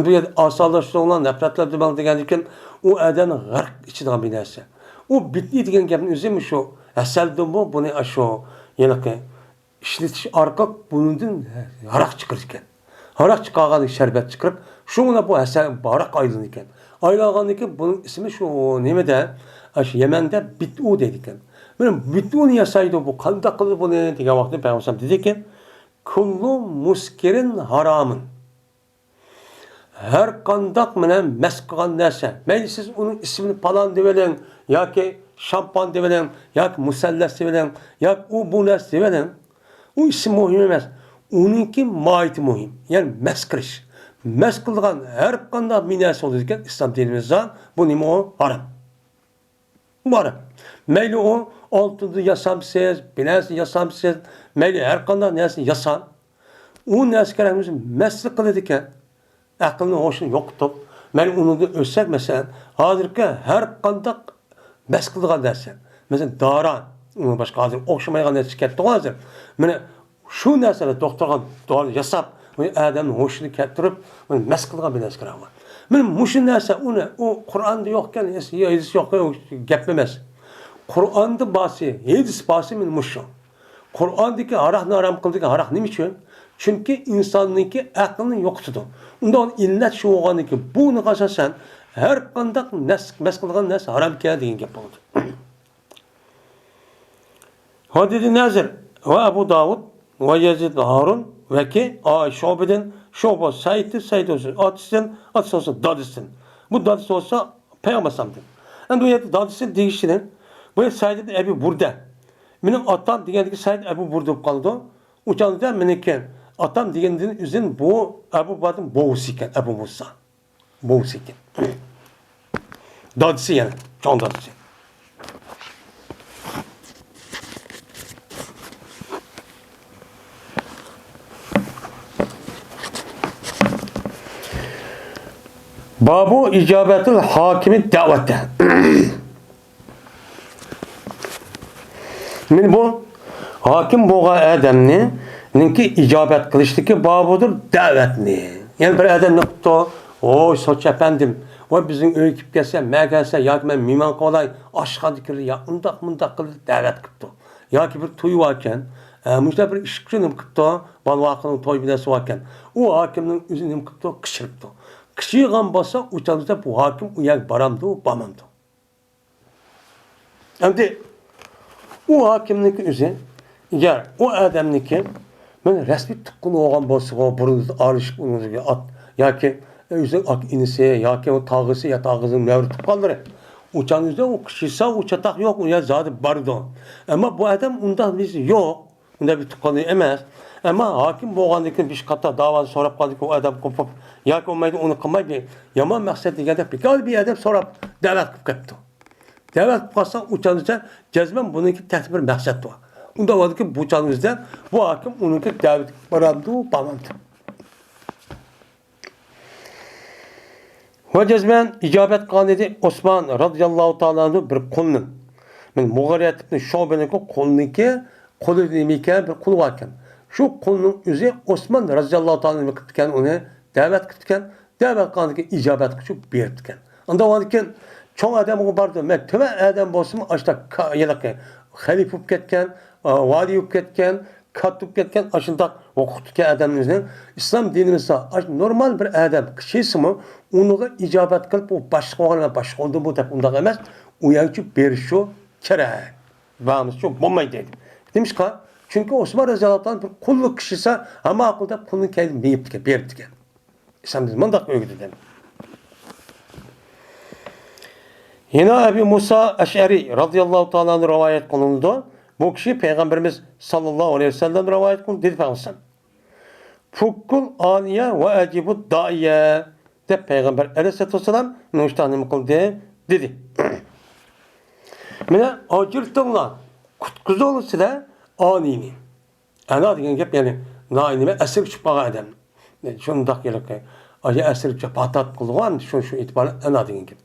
Bu yerda asallaştırılan nefretler degan ekan, u adam g'arq ichidigan bir narsa. U bit'i degan gapni o'zimi shu asaldanmi buni shu yana ishlatish orqali bundan aroq chiqar ekan. Aroq chiqargan sharbat chiqarib, shuni bu asal aroq aylan ekan. Aylangan ekan buning ismi shu nimada? Shu Yamanda bit'u deydi ekan. Mana bit'uni yasaydi bu qanday qilib buni degan vaqtda payg'ambar dedi ekan, kullu muskirin haramın. Her kandak bilen mest qilgan narsa. Mayli siz uning ismini falan develing, yoki şampan develing, yoki musallas develing, yoki u bu narsa develing. U ism muhim emas. Uningki mohiyati muhim. Ya'ni mest qilish. Mest qilgan har qanday bir narsa bo'ladi ekan, islom dinimizda bu nima o? Haram. Haram. Mayli o oltinni yasamsiz, binasi yasamsiz, mayli har qanday narsa yasan. U narsa kerakmiz mest qiladi ekan. Aqlni hoşunu yo'qotib, men uni o'ssak masalan, hozirgi har qanday mest qilgan narsa. Masalan, dori, uni boshqa hozir o'xshamaydigan narsa ketdi hozir. Mana shu narsani doktorga dori yasab, odamning hoshini keltirib, uni mest qilgan bir narsa kerak. Mana mushu narsa uni u Qur'onda yo'q ekan, hadis yo'q gap emas. Qur'onda basi, hadis basi men mushu. Qur'ondagi haroqni harom qildik, haroq nima uchun? Çünkü insanniki aklını yo'qotadi. Undan illat shu bo'lganki, buni qasasan har qanday mas qilgan narsa harom ekan degan gap bo'ldi. Hadidi Nazir va Abu Davud va Yazid va Harun va ki Shobidan Shoba Said olsun, Atisdan Dadisdan. Bu Dadis olsa payg'ambar sallam. Endi bu yerda Dadisdan deyishini bu Said ibn Abi Burda. Mening otam degandagi Said Abu Burda bo'lib qoldi. Uçanda meniki atam degandan üzün bu Abu Bakr boğusu ekan, Abu Musa. Boğusu ekan. Dadisi yani, çoğun dadisi. Babu icabetul hakimin davette. Men bu hakim bo'lgan odamni ninki icabet kılıştaki babudur davetni. Yani bir adam nokta, o soç efendim, o bizim öyküp gelse, gelse, ya ki ben miman kolay, aşka dikiri, ya undak kılır davet kıptı. Ya ki bir toy varken, müjde bir iş kırınım kıptı, balvakının toy bilesi varken, o hakiminin üzünüm kıptı, kışırıptı. Kışıyıgan basa, uçanızda bu hakim uyak baramdı, bamamdı. Hem de, o hakimlik üzün, ya o adamniki, ben resmi tıkkın olan bolsa, burunuzda arışık unuzga at, yoki o'zi ak inisi, yoki o tağısı ya tağızın mevri tıqqanları. Uçanızda o kişiysa o çatak yok, o ya zaten bardı. Ama bu adam undan biz yok, unda bir tıqqanı emas. Ama hakim bo'lgandan bir qator davani so'rab qoldik, o adam qo'pib, yoki olmaydi uni qilmaydi. Yomon maqsad deganda bir adam so'rab da'vat qilib ketdi. Da'vat qilib qolsa, uçanızda jazman buniki tahta bir maqsad bor. Unda vardı ki bu canımızda bu hakim onunki davet barandı, bamandı. Ve cezmen icabet kanedi Osman radıyallahu ta'ala'nın bir kulunun. Men muğariyatlıkni şobeneki kulununki kulu demeyken bir kulu varken. Şu kulunun üzeri Osman radıyallahu ta'ala'nın kıtken onu davet kıtken, davet kanedi icabet kıtıp berdiken. Onda vardı ki çoğun adam vardı. Men tüme adam bolsun açta yelakken. Halif olup ketken, vali olup ketken, kat olup ketken, aşındak okutken adamımızın İslam dinimizde normal bir adam kişisi mi onu icabet kılıp o başka oldu bu tep ondan emez uyanıcı bir şu kerek. Bağımız çok bombayı dedim. Demiş ki çünkü Osman Rezalatan bir kulluk kişisi ama akılda kulluk kendini ne yaptı ki berdi ki. İslam dinimiz mandak öğüdü dedim. Yine Ebu Musa Eş'ari radıyallahu ta'ala'nın rivayet kılındı. Bu kişi Peygamberimiz sallallahu aleyhi ve sellem rivayet kıldı. Dedi Peygamber. Fukkul aniye ve ecibut daiye. De Peygamber aleyhissalatu vesselam nuştanımı kıldı. Dedi. Mine acırtınlar. Kutkuzu olursa da anini. Ana degan gap yani nainime esir çıkmağa adam. Şundak gerek. Acı esir çıkıp patat kılgan şu itibarı ana degan gap.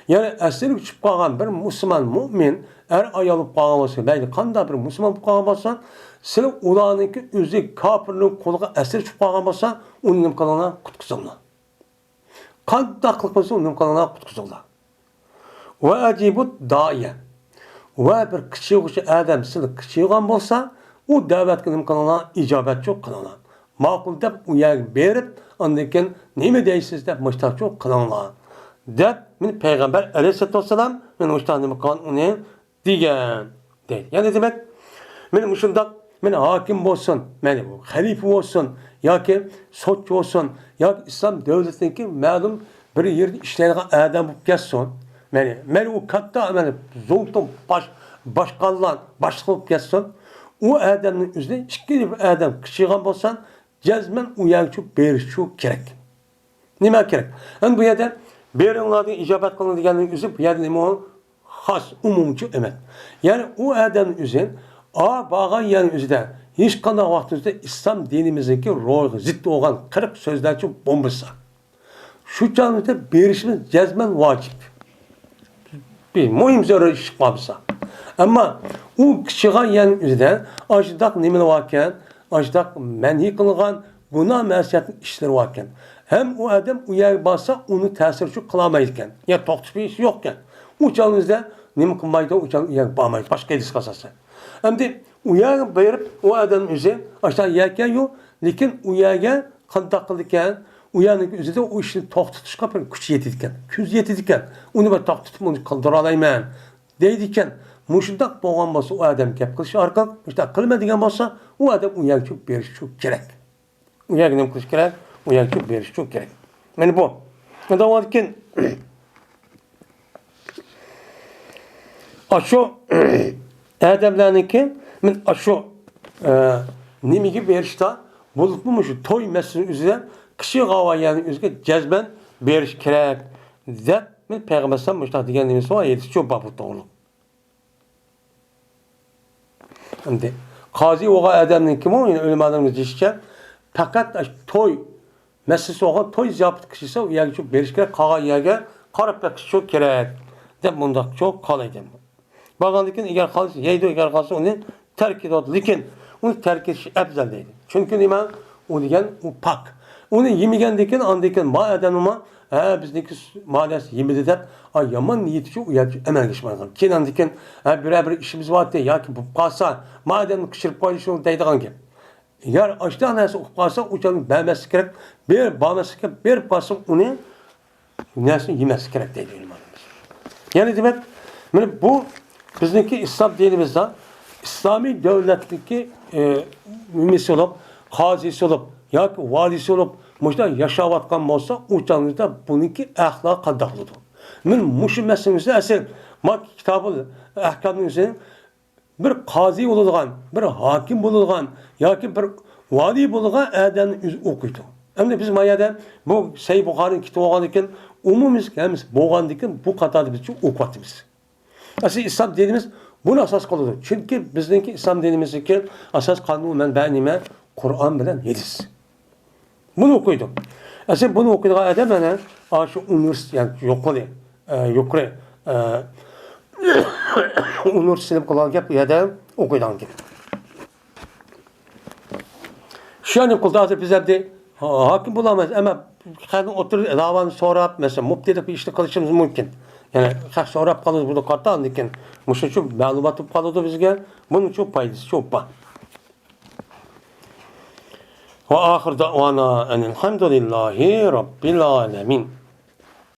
Yani esir çıkmağa bir Müslüman mümin er ayalıp bağlaması belki kanda bir Müslüman bağlamasa senin ulanınki üzük kafirliğin koluğa esir çıkmağa basa onun imkanına kutkusuzlar. Kandaklık olsa onun imkanına kutkusuzlar. Ve acibut daiye. Ve bir küçük adam seni küçük olsa o davet kılım kanalına icabet çok kanalına. Makul dep uyak berip ondan nime deysiz dep müştak çok kanalına. Dep min Peygamber aleyhissalatu vesselam men müştanımı kan onu digen deydi. Yani demek men müşundak men hakim olsun, men halife olsun, ya ki sotçu olsun, ya ki İslam devletindeki malum bir yerde işleyen adam bu gelsin. Men o katta men zultun başkanlar başlık gelsin. O adamın üzerine iki bir adam kışıgan bolsan cezmen uyançıp berişçu gerek. Nima gerek? Yani bu yerden berinlardan icabet kılın deganning üzü bu yerden o has umumcu emas. Yani o adamın üzerine bağan yani üzerinde hiç qanday vaqtimizda İslam dinimizdeki ro'yga zid bo'lgan 40 so'zlarcha bo'lmasa shu chog'da berishimiz jazman vojib. Bir muhim zarur ish qilmasa. Ammo u kichigan yani o'zida ashdaq nimalar ekan, ashdaq manhi qilgan gunoh ma'siyat ishlar ekan. Hem o adam u yerga borsa uni ta'sirchi qilolmaydi ekan. Ya to'xtatish ish yo'q ekan. U chog'ingizda nima qilmaydi, u yerga bormaydi, boshqa ish qilsa. Endi u yerga berib o adam o'zi aşağı yerken yo'q, lekin u yerga qanday qildi ekan, u yerning o'zida u ishni to'xtatishga bir kuch yetadi ekan, kuch yetadi ekan. Uni bir to'xtatib uni qildira olmayman deydi ekan. Mushundaq bo'lgan bo'lsa u odam gap qilish orqali, işte qilma degan bo'lsa, u odam u yerga berish kerak. U yerga nima qilish kerak? U yerga berish kerak. Mana bu. Davodkin aşo adamlarniki men aşo nimaga berishda bo'libmi shu to'y masalasi uzra kishi g'avoyani o'ziga jazman berish kerak deb men payg'ambardan mushtaq degan nimasi bor edi shu babu to'g'ri. Endi qozi o'g'a adamniki mi o'limalarimiz deyishcha faqat to'y masalasi o'g'a to'y ziyofat qilsa u yerga shu berish kerak, qolgan yerga qarab baqish shu kerak deb bundoq cho'q qolaydi. Bağlandıkın eğer kalırsa, yeydi eğer kalırsa onu terk ediyordu. Lakin onu terk ediş efzel deydi. Çünkü nima? O diyen o pak. Onu yemigendeki andaki ma'adan ama bizdeki ma'alası yemedi de yaman niyeti şu uyarıcı emel geçmeye kalır. Kenandikin bir işimiz var diye ya ki bu kalsa ma'adan kışırıp koyuşunu deydi kanki. Eğer açtığı neyse o kalsa uçanın beğenmesi gerek. Bir bağlaması gerek. Bir kalsa onu neyse yemesi gerek deydi. Yani demek bu bizdeki İslam dinimizde İslami devletteki mümisi olup, kazisi olup, ya ki valisi olup, muşta yaşavatkan olsa, uçanızda bununki ahlak kaldaklıdır. Min muşu meselesi eser, kitabı ahkamın üzerine bir kazi bulungan, bir hakim bulungan, ya ki bir vali bulungan adamın okuydu. Hem de biz mayada bu Sahih Bukhari'nin kitabı olanken, umumimiz kendimiz boğandıkken bu kadarda biz çok okuyatımız. Aslında İslam dinimiz buna asas kılıdır. Çünkü bizdeki İslam dinimizdeki asas kanunu menbaenime Kur'an bilen yediz. Bunu okuydum. Aslında bunu okuduğum adam bana şu üniversite yani yukarı üniversitede kullanan gibi ya da okuduğum gibi. Şu an okulda biz de hakim bulamayız ama kadın oturup davanı sorap mesela mubtedi bir işte kılışımız mümkün. Yani hak sorap kalırız burada kartta andikken. Muşun çok malumatı kalırdı bizge. Bunun çok faydası çok var. Ve ahir da'vana enelhamdülillahi rabbil alemin.